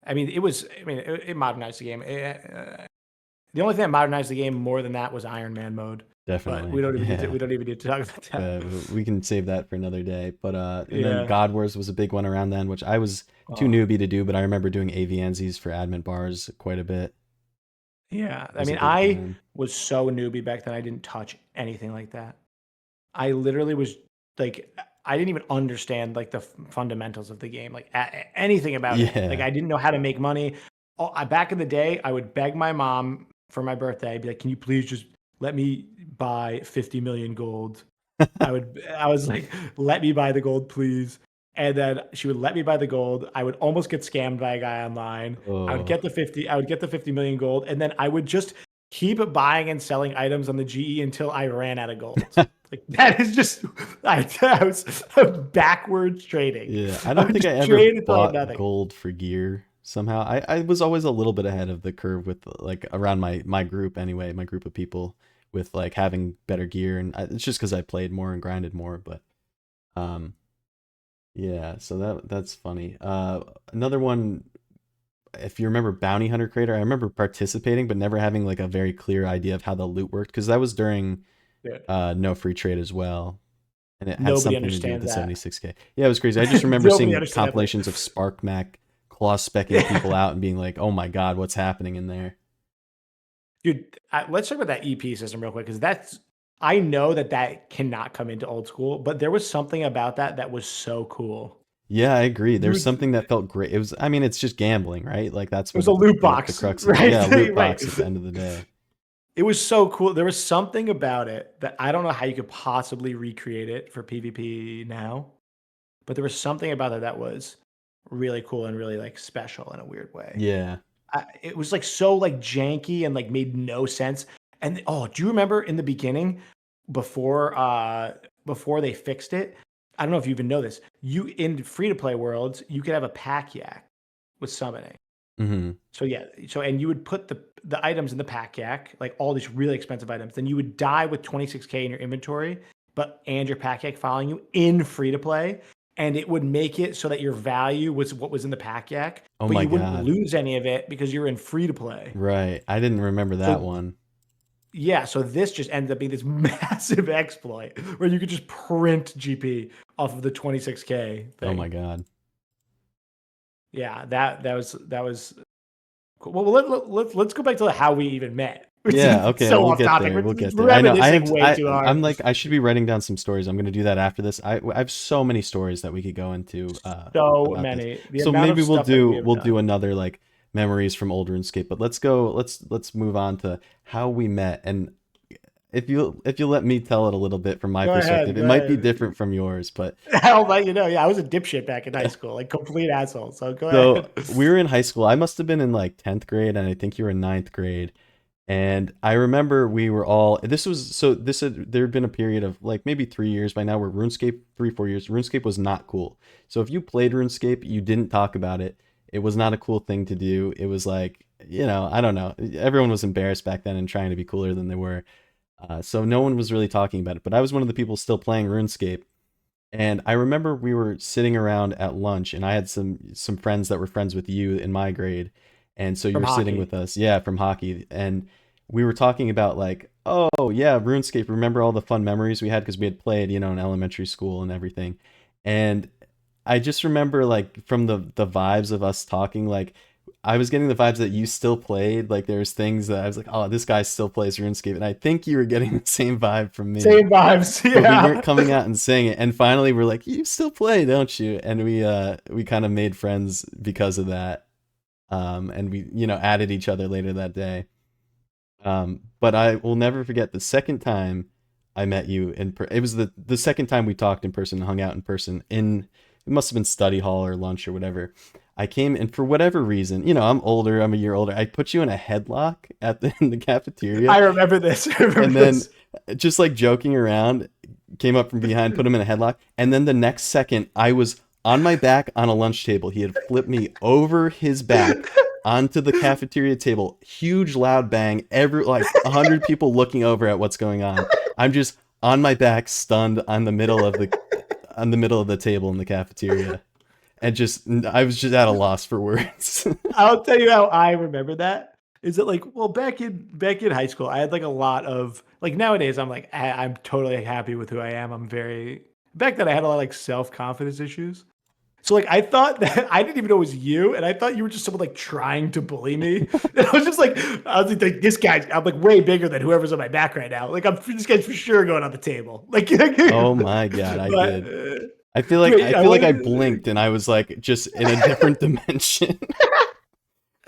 I mean, it was. I mean, it modernized the game. The only thing that modernized the game more than that was Iron Man mode, but Definitely. we Yeah. don't even need to talk about that. We can save that for another day. But and then Yeah. God Wars was a big one around then, which I was too Oh, newbie to do, but I remember doing AVNZs for admin bars quite a bit. yeah. It I was a mean, big I time. was so newbie back then. I didn't touch anything like that. I literally was like, I didn't even understand like the fundamentals of the game, like anything about it. Like, Yeah. I didn't know how to make money. Back in the day, I would beg my mom for my birthday, be like, "Can you please just let me buy 50 million gold?" I was like, "Let me buy the gold, please." and then she would let me buy the gold. I would almost get scammed by a guy online. I would Oh, get the 50. I would get the 50 million gold, and then I would just keep buying and selling items on the GE until I ran out of gold. Like that is just I was backwards trading. yeah. I I don't would think I just ever trade until I had bought nothing. gold for gear somehow. I was always a little bit ahead of the curve with like around my group anyway, my group of people with like having better gear, and it's just because I played more and grinded more. But um, yeah. So that's funny. Another one. If you remember Bounty Hunter Creator, I remember participating but never having like a very clear idea of how the loot worked because that was during Dude, no free trade as well, and it had nobody something to do with understands the that. 76K. Yeah, it was crazy. I just remember Nobody seeing understands that. compilations of Spark Mac claw specking people out and being like, "Oh my god, what's happening in there?" Dude, let's talk about that EP system real quick because that's I know that that cannot come into old school, but there was something about that that was so cool. Yeah, I agree. You There's would, something that felt great. It was, I mean, it's just gambling, right? Like that's it was what a loot the box, crux of it. right? Yeah, loot Right. box at the end of the day. It was so cool. There was something about it that I don't know how you could possibly recreate it for PvP now, but there was something about it that was really cool and really like special in a weird way. Yeah. It was like so like janky and like made no sense. And oh, do you remember in the beginning before they fixed it? I don't know if you even know this. You in free to play worlds, you could have a pack yak with summoning. Hmm. So yeah, so and you would put the items in the pack yak, like all these really expensive items. Then you would die with 26K in your inventory, and your pack yak following you in free to play, and it would make it so that your value was what was in the pack yak, Oh but my you wouldn't god. lose any of it because you're in free to play. Right. I didn't remember that So one. yeah, so this just ended up being this massive exploit where you could just print GP off of the 26K Oh my thing. god. Yeah, that was cool. Well, let's go back to how we even met. Yeah, It's okay, so we'll off get topic. there. We'll get We're there. I know. I reminiscing have. way too hard. I'm like. I should be writing down some stories. I'm gonna do that after this. I have so many stories that we could go into So about this. many. The So amount of maybe stuff that we have we'll do done. another like memories from old RuneScape. But let's go. Let's move on to how we met. And if you let me tell it a little bit from my Go perspective, ahead. it Go might be ahead. different from yours. But I'll let you know. Yeah, I was a dipshit back in high school, like complete asshole. So go so ahead. we were in high school. I must have been in like 10th grade, and I think you were in ninth grade. And I remember we were all this was so this had there had been a period of like maybe 3 years by now where RuneScape 3 4 years RuneScape was not cool. So if you played RuneScape, you didn't talk about it. It was not a cool thing to do. It was like I don't know. Everyone was embarrassed back then and trying to be cooler than they were. So no one was really talking about it. But I was one of the people still playing RuneScape. And I remember we were sitting around at lunch, and I had some friends that were friends with you in my grade, and so you From were sitting with hockey. us, yeah, from hockey, and we were talking about like, oh yeah, RuneScape. Remember all the fun memories we had because we had played, in elementary school and everything, and I just remember like from the vibes of us talking, like I was getting the vibes that you still played. Like there's things that I was like, oh, this guy still plays RuneScape, and I think you were getting the same vibe from me, Same vibes. but we weren't Yeah. coming out and saying it. And finally we're like, you still play, don't you? And we kind of made friends because of that. And we added each other later that day. But I will never forget the second time I met you it was the second time we talked in person, hung out in person, in it must have been study hall or lunch or whatever. I came, and for whatever reason, I'm older, I'm a year older, I put you in a headlock in the cafeteria. I remember this. I remember And then, this. just like joking around, came up from behind, put him in a headlock, and then the next second I was on my back on a lunch table. He had flipped me over his back onto the cafeteria table. Huge loud bang. Every like 100 people looking over at what's going on. I'm just on my back, stunned on the middle of the table in the cafeteria, and just I was just at a loss for words. I'll tell you how I remember that. Is it like, well, back in high school, I had like a lot of like nowadays I'm like I'm totally happy with who I am. I'm very back then I had a lot of like self-confidence issues. So like I thought that I didn't even know it was you, and I thought you were just someone like trying to bully me. And I was just like, I was like, this guy, I'm like way bigger than whoever's on my back right now. Like this guy's for sure going on the table. Like, Oh my god, I but did. I feel like dude, I I feel like I wanted. blinked and I was like just in a different dimension.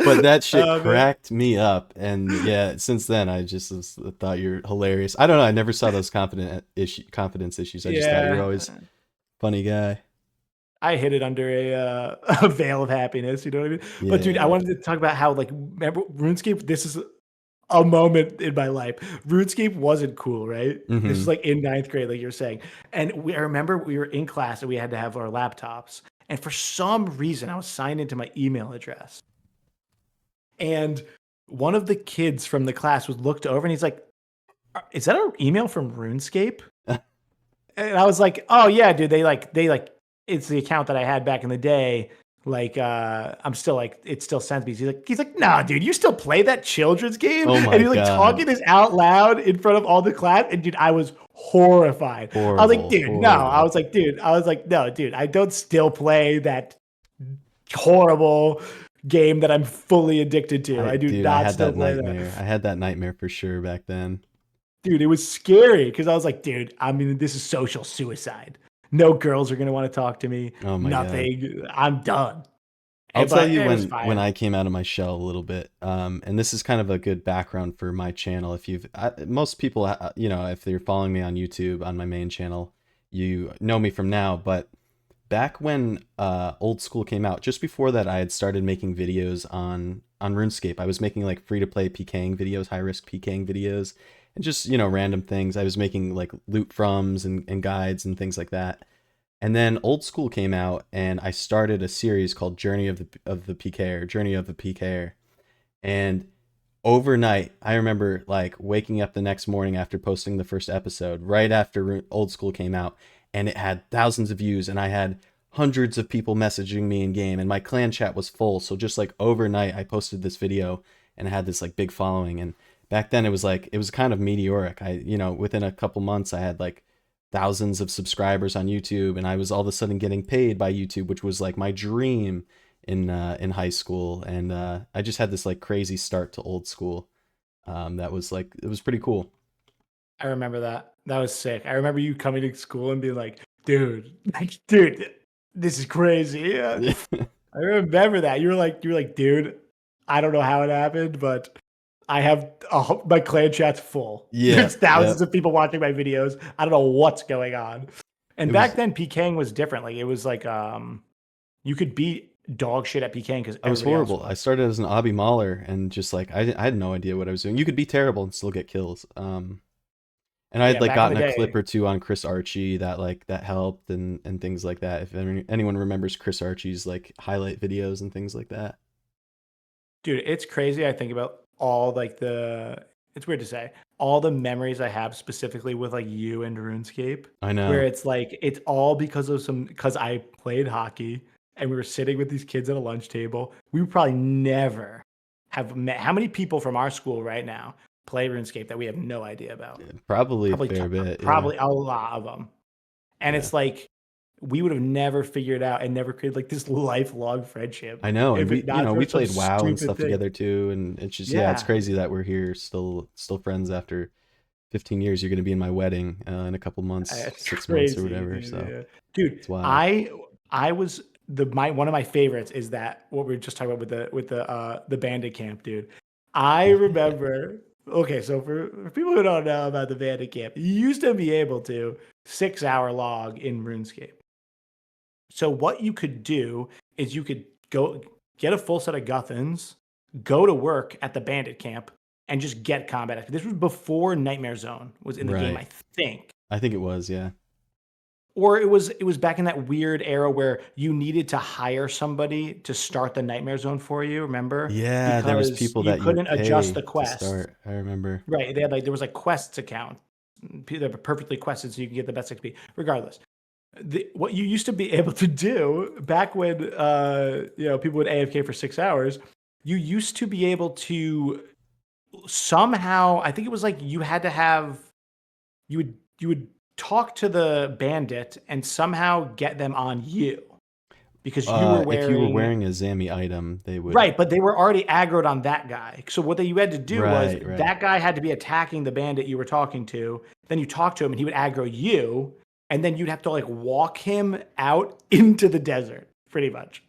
But that shit Man. cracked me up, and yeah, since then thought you're hilarious. I don't know. I never saw those confidence issues. I just thought you were Yeah. always funny guy. I hid it under a veil of happiness. You know what I mean? But dude, I Yeah. wanted to talk about how, like, remember RuneScape? This is a moment in my life. RuneScape wasn't cool, right? This was Hmm. like in ninth grade, like you're saying. And I remember we were in class and we had to have our laptops. And for some reason, I was signed into my email address. And one of the kids from the class was looked over and he's like, "Is that an email from RuneScape?" And I was like, "Oh yeah, dude. They it's the account that I had back in the day. Like, I'm still like, it still sends me." He's like, "Nah, dude, you still play that children's game?" Oh And my he's like God. talking this out loud in front of all the class. And dude, I was horrified. I was like, Horrible, dude, no. I horrible. was like, no, dude, I don't still play that horrible game that I'm fully addicted to. I do Dude, I not had still that play that. nightmare. I had that nightmare for sure back then. Dude, it was scary because I was like, dude, I mean, this is social suicide. No girls are gonna want to talk to me. Oh my God. Nothing. I'm done. I'll tell But you it was when fine. I came out of my shell a little bit, and this is kind of a good background for my channel. If most people, if they're following me on YouTube on my main channel, you know me from now. But back when Old School came out, just before that, I had started making videos on RuneScape. I was making like free to play PKing videos, high risk PKing videos, and just random things. I was making like loot froms and guides and things like that. And then Old School came out, and I started a series called Journey of the PKer, Journey of the PKer. And overnight, I remember like waking up the next morning after posting the first episode, right after Old School came out, and it had thousands of views, and I had hundreds of people messaging me in game, and my clan chat was full. So just like overnight, I posted this video, and I had this like big following. And back then, it was kind of meteoric. Within a couple months, I had like thousands of subscribers on YouTube, and I was all of a sudden getting paid by YouTube, which was like my dream in high school. And I just had this like crazy start to Old School. That was like it was pretty cool. I remember that. That was sick. I remember you coming to school and being like, dude, this is crazy. Yeah. I remember that. You were like, dude, I don't know how it happened, but I have my clan chat's full. Yeah, There's yeah. thousands of people watching my videos. I don't know what's going on. And It back was then, PKing was different. Like, it was like you could beat dog shit at PKing because I was everybody else horrible. I was. started as an obby mauler, and just like I had no idea what I was doing. You could be terrible and still get kills. And I had Yeah, like back in the gotten a clip day, or two on Chris Archie that helped and things like that. If anyone remembers Chris Archie's like highlight videos and things like that. dude, it's crazy. I think about all like it's weird to say, all the memories I have specifically with like you and RuneScape, I where know. it's like it's all because I played hockey and we were sitting with these kids at a lunch table. We would probably never have met. How many people from our school right now play RuneScape that we have no idea about? Probably a Probably, fair bit. Yeah. probably a lot of them. And Yeah. it's like we would have never figured out and never created like this lifelong friendship I know, and if it not we for some played WoW and stupid stuff thing. together too, and it's just yeah, it's Yeah. crazy that we're here still friends after 15 years. You're gonna be in my wedding in a couple months, It's 6 months or crazy, whatever. dude. So Yeah. Dude, it's wild. I was one of my favorites is that what we were just talking about with the bandit camp, dude. I remember, okay, so for people who don't know about the bandit camp, you used to be able to 6 hour log in RuneScape. So what you could do is you could go get a full set of Guthans, go to work at the bandit camp, and just get combat. This was before Nightmare Zone was in the game, Right. I think. I think it was, yeah. Or it was back in that weird era where you needed to hire somebody to start the Nightmare Zone for you, remember? Yeah, there was Because people you that you would couldn't adjust the pay to quests. start. I remember. Right. They had there was like quests account. They were perfectly quested so you can get the best XP. Regardless. What you used to be able to do back when people would AFK for 6 hours, you used to be able to somehow, I think it was like you would talk to the bandit and somehow get them on you because you were If you were wearing. wearing a Zammy item, they would. Right, but they were already aggroed on that guy. So what you had to do was Right, right. that guy had to be attacking the bandit you were talking to. Then you talk to him and he would aggro you, and then you'd have to like walk him out into the desert, pretty much.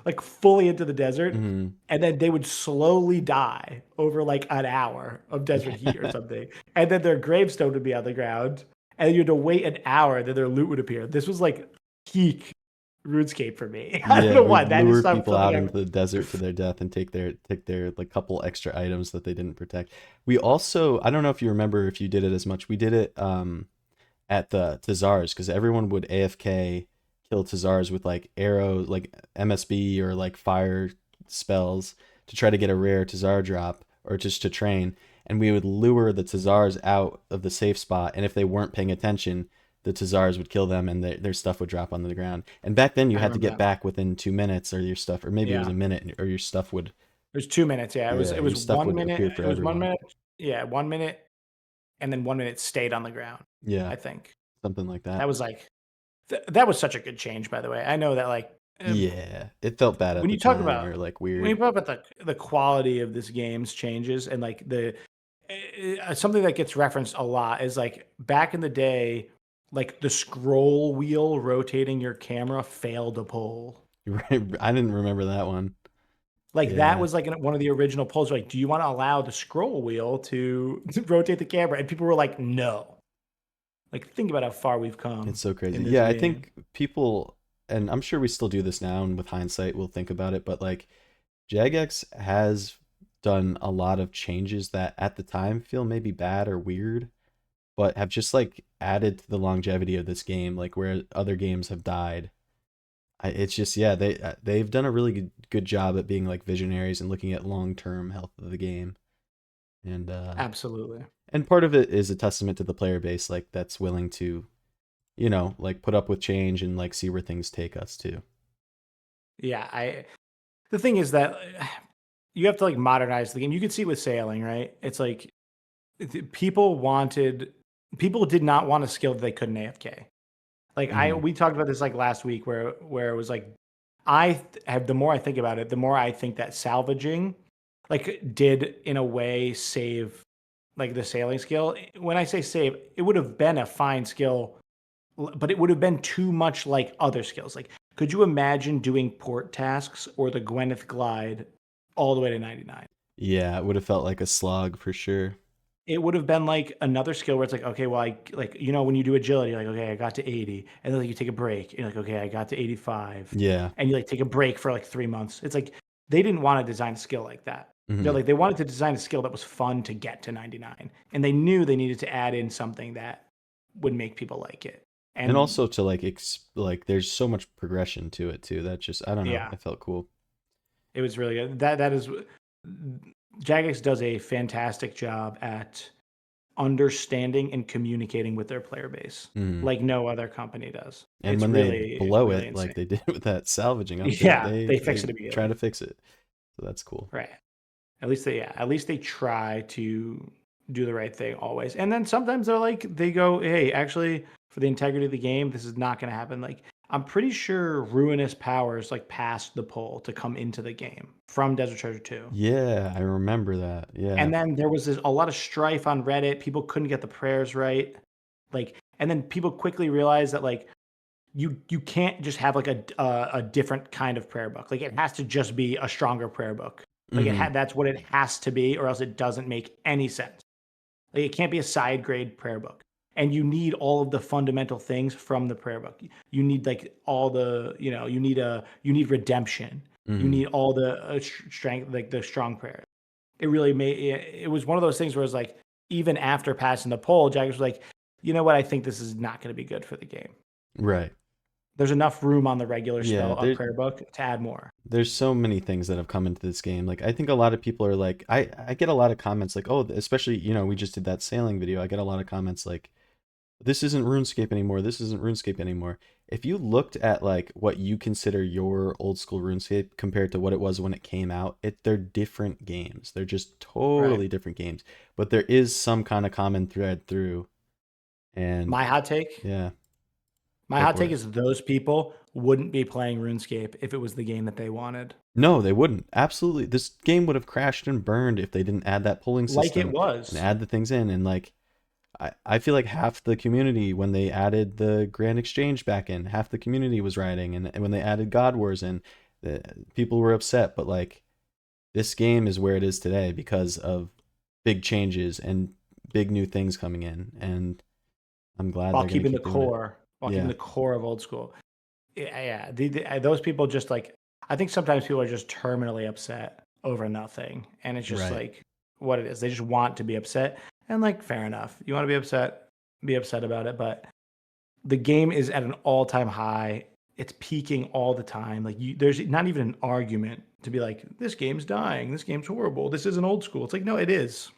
Like fully into the desert. Hmm. And then they would slowly die over like an hour of desert heat or something. And then their gravestone would be on the ground. And then you had to wait an hour, then their loot would appear. This was like peak RuneScape for me. I don't Yeah, know we'd why. That is lure people something out I into the desert to their death and take their like couple extra items that they didn't protect. We also, I don't know if you remember if you did it as much. We did it at the Tazars because everyone would AFK kill Tazars with like arrows, like MSB or like fire spells to try to get a rare Tazar drop or just to train. And we would lure the Tazars out of the safe spot. And if they weren't paying attention, the Tazars would kill them and their stuff would drop onto the ground. And back then you had to remember get that one. back within 2 minutes or your stuff, or maybe it was Yeah. a minute or your stuff would, It was 2 minutes. Yeah. yeah, It your was stuff one would minute. appear for It was one everyone. minute. Yeah, 1 minute, and then 1 minute stayed on the ground. Yeah, I think something like that that. was like that was such a good change. By the way, I know that like Yeah, it felt bad at when the you talk time about or like when you weird. talk about the quality of this game's changes and like the something that gets referenced a lot is like back in the day, like the scroll wheel rotating your camera failed to pull. Right, I didn't remember that one. Like that Yeah, was like one of the original polls. Like, do you want to allow the scroll wheel to rotate the camera? And people were like, no. Like, think about how far we've come it's so in crazy. this Yeah, I game. think people, and I'm sure we still do this now, and with hindsight, we'll think about it, but like Jagex has done a lot of changes that at the time feel maybe bad or weird, but have just like added to the longevity of this game, like where other games have died. It's just yeah, they've done a really good job at being like visionaries and looking at long-term health of the game. And Absolutely. and part of it is a testament to the player base like that's willing to, like put up with change and like see where things take us to. Yeah. The thing is that you have to like modernize the game. You can see with sailing, right? It's like people people did not want a skill that they couldn't AFK. Like Hmm. we talked about this like last week where it was like have the more I think about it, the more I think that salvaging like did in a way save like the sailing skill. When I say save, it would have been a fine skill, but it would have been too much like other skills. Like, could you imagine doing port tasks or the Gwyneth glide all the way to 99? Yeah, it would have felt like a slog for sure. It would have been like another skill where it's like, okay, well, like when you do agility, you're like, okay, I got to 80, and then like you take a break, you're like, okay, I got to 85, Yeah. and you like take a break for like 3 months. It's like they didn't want to design a skill like that. They're Hmm. like they wanted to design a skill that was fun to get to 99, and they knew they needed to add in something that would make people like it. And And also to like like there's so much progression to it too. That just I don't know. yeah, It felt cool. it was really good. That is Jagex does a fantastic job at understanding and communicating with their player base Hmm. like no other company does. And when they It's blow really it like insane. they did with that salvaging update, Yeah, they they fix they it try immediately. to fix it. So that's cool. Right. At least they try to do the right thing always. And then sometimes they're like they go, "Hey, actually for the integrity of the game, this is not going to happen." Like I'm pretty sure Ruinous Powers like passed the poll to come into the game from Desert Treasure 2. Yeah, I remember that. And Yeah. then there was a lot of strife on Reddit. People couldn't get the prayers right. Like, and then people quickly realized that like you can't just have like a different kind of prayer book. Like it has to just be a stronger prayer book. Like Hmm. that's what it has to be, or else it doesn't make any sense. Like it can't be a side grade prayer book. And you need all of the fundamental things from the prayer book. You need like all the you need redemption. You Hmm. need all the strength, like the strong prayer. It really made it was one of those things where it's like even after passing the poll, Jaggers was like, you know what, I think this is not going to be good for the game. Right. There's enough room on the regular Yeah, spell prayer book to add more. there's so many things that have come into this game. Like I think a lot of people are like I get a lot of comments like, "Oh, especially, we just did that sailing video." I get a lot of comments like, "This isn't RuneScape anymore. This isn't RuneScape anymore." If you looked at like what you consider your old school RuneScape compared to what it was when it came out, they're different games. They're just Right. totally different games. But there is some kind of common thread through. And My hot take. yeah, My go hot for take it. is those people wouldn't be playing RuneScape if it was the game that they wanted. No, they wouldn't. Absolutely. This game would have crashed and burned if they didn't add that polling Like it system and was. add the things in. And like, I feel like half the community, when they added the Grand Exchange back in, half the community was rioting. And when they added God Wars in, the, people were upset. But like, this game is where it is today because of big changes and big new things coming in. And I'm glad While they're going to keeping the keep doing it. core, while keeping Yeah. the core of old school. those people just like, I think sometimes people are just terminally upset over nothing, and it's just Right. like what it is. They just want to be upset, and like fair enough. You want to be upset about it, but the game is at an all-time high. It's peaking all the time. Like there's not even an argument to be like, this game's dying. This game's horrible. This isn't old school. It's like, no, it is.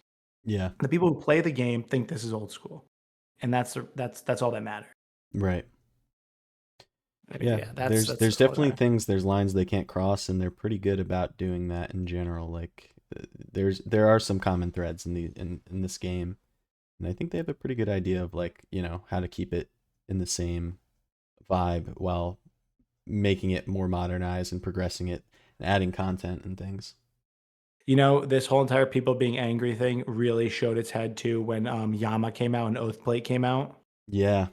Yeah. The people who play the game think this is old school, and that's all that matters. Right. I mean, Yeah. yeah, There's all definitely that. things, there's lines they can't cross, and they're pretty good about doing that in general. Like there are some common threads in this game, and I think they have a pretty good idea of like, how to keep it in the same vibe while making it more modernized and progressing it and adding content and things. This whole entire people being angry thing really showed its head too when Yama came out and Oathplate came out. Yeah.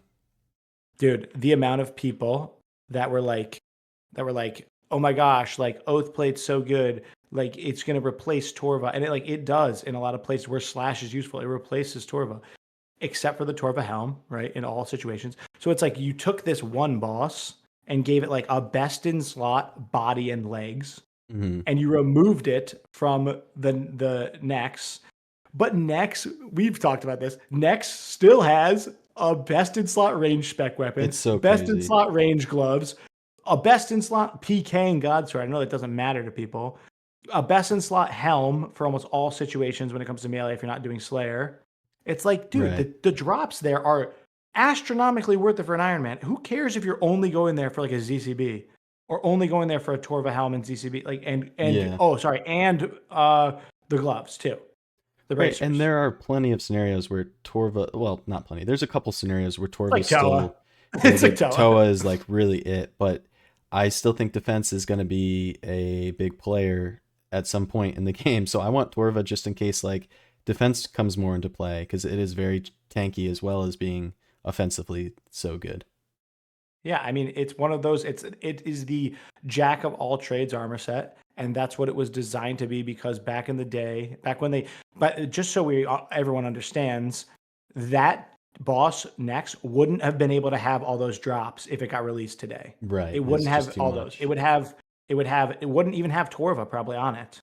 Dude, the amount of people that were like, oh my gosh, like Oathplate's so good, like it's gonna replace Torva, and it does in a lot of places where Slash is useful. It replaces Torva, except for the Torva helm, right? In all situations. So it's like you took this one boss and gave it like a best in slot body and legs, Mm-hmm. and you removed it from the Nex. But Nex, we've talked about this. Nex still has a best in slot range spec weapon, It's so best in crazy. slot range gloves, a best in slot PK and Godsword. I know that doesn't matter to people. A best in slot helm for almost all situations when it comes to melee if you're not doing Slayer. It's like, dude, Right. the drops there are astronomically worth it for an Iron Man. Who cares if you're only going there for like a ZCB or only going there for a Torva helm and ZCB? Like and Yeah. oh sorry, and the gloves too. The Right, bracers. and there are plenty of scenarios where Torva, well, not plenty. There's a couple scenarios where Like Torva's Toa. still really It's like good. Toa. Toa is like really it, but I still think defense is going to be a big player at some point in the game. So I want Torva just in case like defense comes more into play because it is very tanky as well as being offensively so good. Yeah, I mean, it's one of those. It is the jack of all trades armor set, and that's what it was designed to be. Because back in the day, back when but just so everyone understands, that boss next wouldn't have been able to have all those drops if it got released today. Right, It it's wouldn't just have too all those. much. It wouldn't even have Torva probably on it.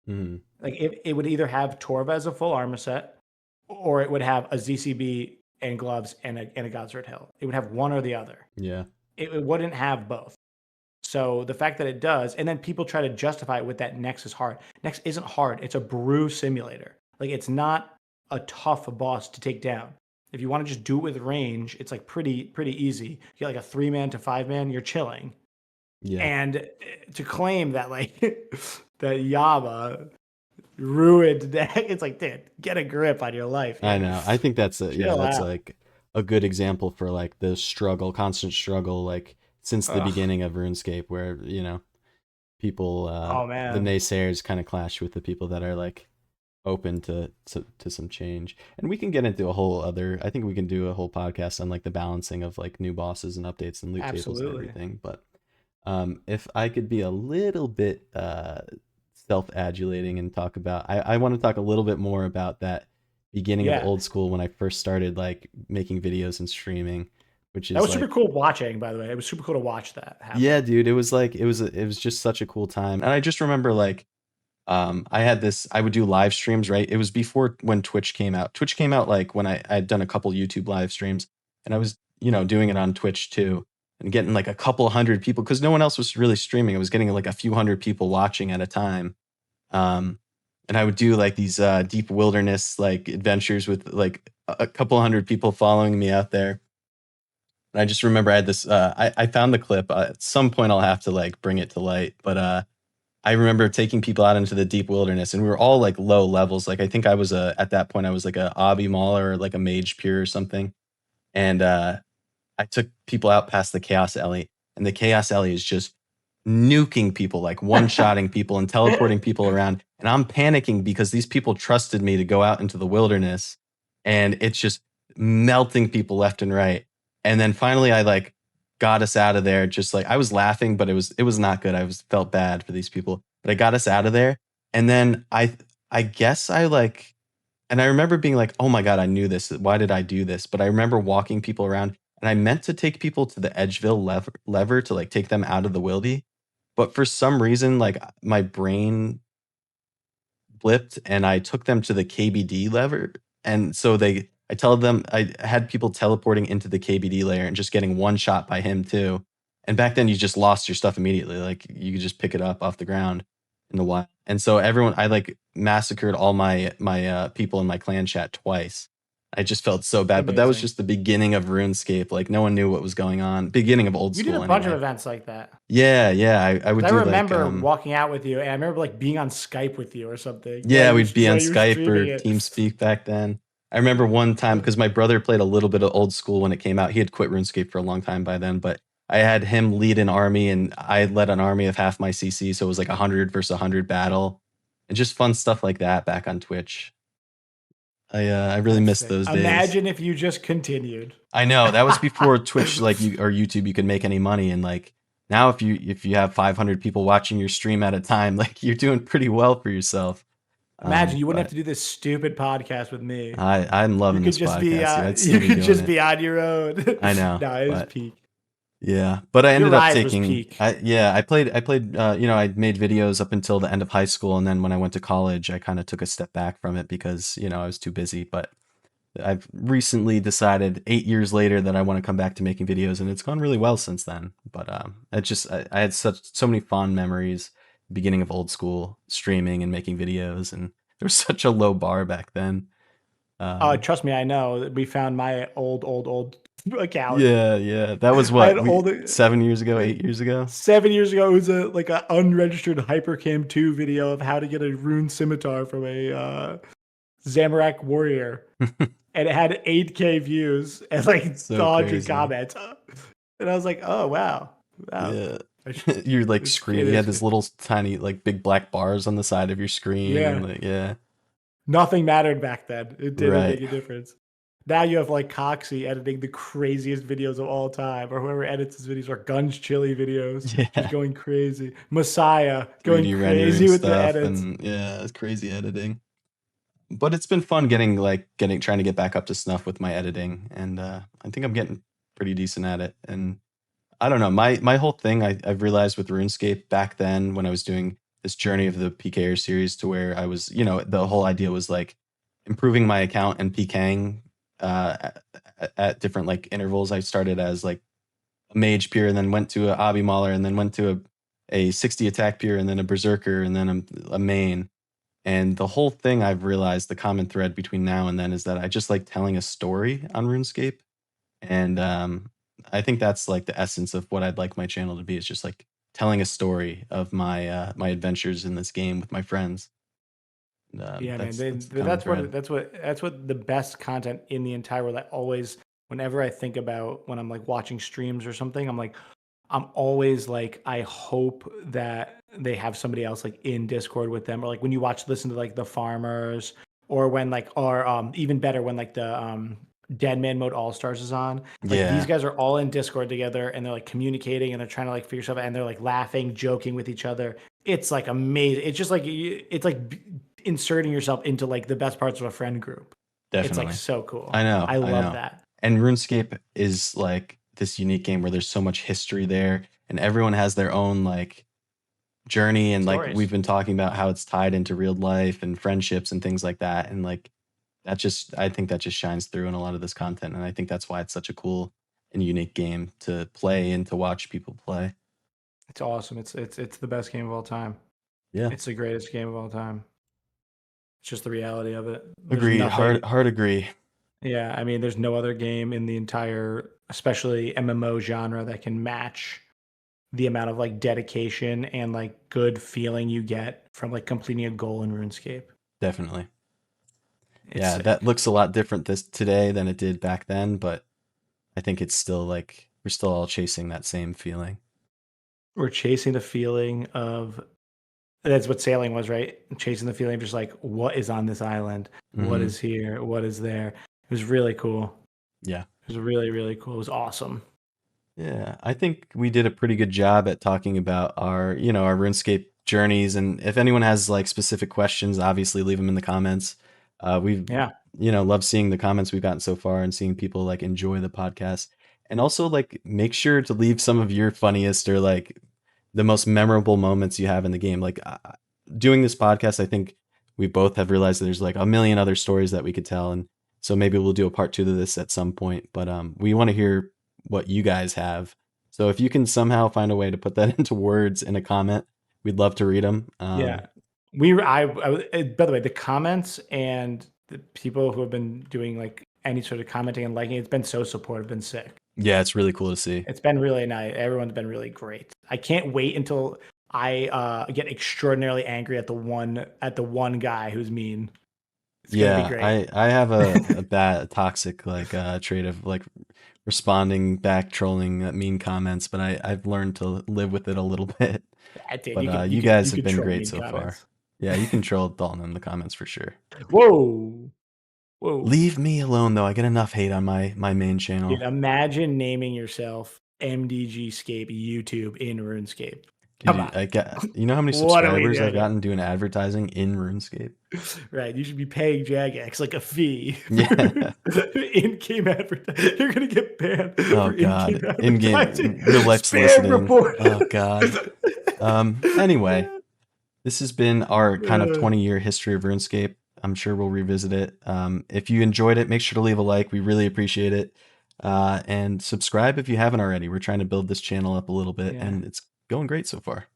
Mm, Like it would either have Torva as a full armor set, or it would have a ZCB and gloves and a Godsword Hill. It would have one or the other. yeah, It wouldn't have both. So the fact that it does, and then people try to justify it with that Nex is hard. Nex isn't hard. It's a brew simulator. Like it's not a tough boss to take down. If you want to just do it with range, it's like pretty easy. You get like a 3-man to 5-man, you're chilling. yeah. And to claim that like that Yama ruined deck, it's like, dude, get a grip on your life. I Here. know. I think that's Chill that's out. like a good example for like the constant struggle, like since the Ugh. beginning of RuneScape, where people, Oh the man. naysayers, kind of clash with the people that are like open to some change. And we can get into a whole other. I think we can do a whole podcast on like the balancing of like new bosses and updates and loot tables and Absolutely. everything. But if I could be a little bit self-adulating and talk about, I want to talk a little bit more about that beginning of Yeah. old school when I first started like making videos and streaming, which That is was super like, cool watching, by the way. It was super cool to watch that happen. yeah, dude, it was like it was just such a cool time. And I just remember like I would do live streams, right? It was before when Twitch came out. Twitch came out like when I had done a couple YouTube live streams, and I was, doing it on Twitch too, and getting like a couple hundred people because no one else was really streaming. I was getting like a few hundred people watching at a time. And I would do like these deep wilderness like adventures with like a couple hundred people following me out there. And I just remember I had this. I found the clip. At some point, I'll have to like bring it to light. But I remember taking people out into the deep wilderness, and we were all like low levels. Like I think I was at that point I was like a obby mauler or like a mage pure or something. And I took people out past the Chaos Alley, and the Chaos Alley is just nuking people, like one-shotting people and teleporting people around. And I'm panicking because these people trusted me to go out into the wilderness, and it's just melting people left and right. And then finally, I like got us out of there. Just like I was laughing, but it was not good. Felt bad for these people, but I got us out of there. And then I guess I like, and I remember being like, oh my God, I knew this. Why did I do this? But I remember walking people around, and I meant to take people to the Edgeville lever to like take them out of the wildy, but for some reason, like my brain blipped and I took them to the KBD lever. And so I told them I had people teleporting into the KBD layer and just getting one shot by him too. And back then you just lost your stuff immediately. Like you could just pick it up off the ground in the wild. And so I like massacred all my people in my clan chat twice. I just felt so bad, but that was Amazing. just the beginning of RuneScape. Like no one knew what was going on. Beginning of old You did school a bunch of anyway. events like that. Yeah. I would I do like remember walking out with you, and I remember like being on Skype with you or something. yeah, we'd be on While you were Skype or streaming it. TeamSpeak back then. I remember one time because my brother played a little bit of old school when it came out. He had quit RuneScape for a long time by then, but I had him lead an army and I led an army of half my CC, so it was like 100 versus 100 battle. And just fun stuff like that back on Twitch. I really That's missed sick. those days. Imagine if you just continued. I know that was before Twitch or YouTube you could make any money, and like now if you have 500 people watching your stream at a time, like you're doing pretty well for yourself. Imagine you wouldn't have But to do this stupid podcast with me. I'm loving You could this just podcast. be Dude. I'd still you could doing just it. be on your own. I know, No, it was but peak. yeah. But I Your ended up rise was taking. peak. I played. I made videos up until the end of high school, and then when I went to college, I kind of took a step back from it because I was too busy. But I've recently decided 8 years later that I want to come back to making videos, and it's gone really well since then. But I had so many fond memories, beginning of old school streaming and making videos, and there was such a low bar back then. Trust me, I know. We found my old account. Yeah. That was I what had old 7 years ago, 8 years ago. 7 years ago. It was like an unregistered Hypercam 2 video of how to get a rune scimitar from a Zamorak warrior, and it had 8K views and like So 100 crazy. comments. And I was like, oh wow. Yeah. You're like screen. You had this little tiny like big black bars on the side of your screen. Yeah. And, like, yeah. Nothing mattered back then. It didn't Right. make a difference. Now you have like Coxie editing the craziest videos of all time, or whoever edits his videos, or Guns Chili videos, Yeah. just going crazy. Messiah going 3D crazy rendering with the stuff edits. and yeah, it's crazy editing. But it's been fun trying to get back up to snuff with my editing, and I think I'm getting pretty decent at it. And I don't know, my whole thing I've realized with RuneScape back then when I was doing this journey of the PKer series to where I was, the whole idea was like improving my account and PKing at different like intervals. I started as like a mage peer and then went to a obby mauler and then went to a 60 attack peer and then a berserker and then a main. And the whole thing I've realized, the common thread between now and then, is that I just like telling a story on RuneScape. And I think that's like the essence of what I'd like my channel to be, is just like telling a story of my my adventures in this game with my friends. Yeah, man. the common thread. That's what the best content in the entire world. I always, whenever I think about when I'm like watching streams or something, I'm always like, I hope that they have somebody else like in Discord with them, or like when you listen to like the farmers, or when like, or even better when like the Dead Man Mode All Stars is on. Like Yeah. these guys are all in Discord together and they're like communicating and they're trying to like figure stuff out and they're like laughing, joking with each other. It's like amazing. It's just like it's like inserting yourself into like the best parts of a friend group. Definitely. It's like so cool. I know. I love know. that. And RuneScape is like this unique game where there's so much history there, and everyone has their own like journey, and like Stories. we've been talking about how it's tied into real life and friendships and things like that. And like I think that just shines through in a lot of this content, and I think that's why it's such a cool and unique game to play and to watch people play. It's awesome. It's the best game of all time. Yeah. It's the greatest game of all time. It's just the reality of it. Agreed. Hard agree. Yeah, I mean, there's no other game in the entire, especially MMO genre, that can match the amount of like dedication and like good feeling you get from like completing a goal in RuneScape. Definitely. It's sick. That looks a lot different today than it did back then, but I think it's still like we're still all chasing that same feeling. We're chasing the feeling of, that's what sailing was, right? Chasing the feeling of just like, what is on this island? What is here? What is there? It was really cool. Yeah. It was really, really cool. It was awesome. Yeah, I think we did a pretty good job at talking about our RuneScape journeys. And if anyone has like specific questions, obviously leave them in the comments. We've love seeing the comments we've gotten so far and seeing people like enjoy the podcast. And also, like, make sure to leave some of your funniest or like the most memorable moments you have in the game. Like, doing this podcast, I think we both have realized that there's like a million other stories that we could tell, and so maybe we'll do a part two to this at some point. But we want to hear what you guys have. So if you can somehow find a way to put that into words in a comment, we'd love to read them. Yeah. By the way, the comments and the people who have been doing like any sort of commenting and liking, it's been so supportive, been sick. Yeah, it's really cool to see. It's been really nice. Everyone's been really great. I can't wait until I get extraordinarily angry at the one guy who's mean. It's gonna be great. I have a bad toxic like trait of like responding back, trolling mean comments, but I've learned to live with it a little bit. Yeah, dude, But you you can guys you have can been troll great mean so far. comments. Yeah, you can troll Dalton in the comments for sure. Whoa, whoa. Leave me alone though. I get enough hate on my main channel. Dude, imagine naming yourself MDGScape YouTube in RuneScape. Come Dude, on. I got you know how many What are we subscribers I've doing here? gotten doing advertising in RuneScape? Right, you should be paying Jagex like a fee for Yeah. in-game advertising. You're gonna get banned Oh for in-game God. advertising. In-game real life Spam soliciting. report. Oh God. Anyway, this has been our kind of 20-year history of RuneScape. I'm sure we'll revisit it. If you enjoyed it, make sure to leave a like. We really appreciate it. And subscribe if you haven't already. We're trying to build this channel up a little bit, Yeah. and it's going great so far.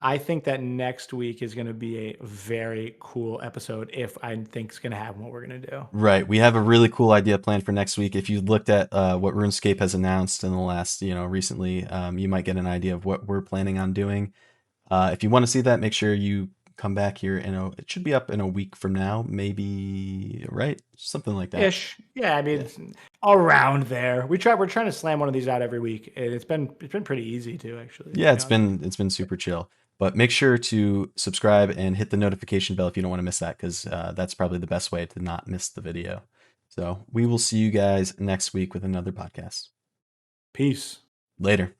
I think that next week is going to be a very cool episode if I think it's going to happen what we're going to do. Right. We have a really cool idea planned for next week. If you looked at what RuneScape has announced in the last, recently, you might get an idea of what we're planning on doing. If you want to see that, make sure you come back here. It should be up in a week from now, maybe, right? Something like that. Ish. Yeah, I mean, it's around there. We're trying to slam one of these out every week. And it's been pretty easy too, actually. Yeah, it's been super chill. But make sure to subscribe and hit the notification bell if you don't want to miss that, because that's probably the best way to not miss the video. So we will see you guys next week with another podcast. Peace. Later.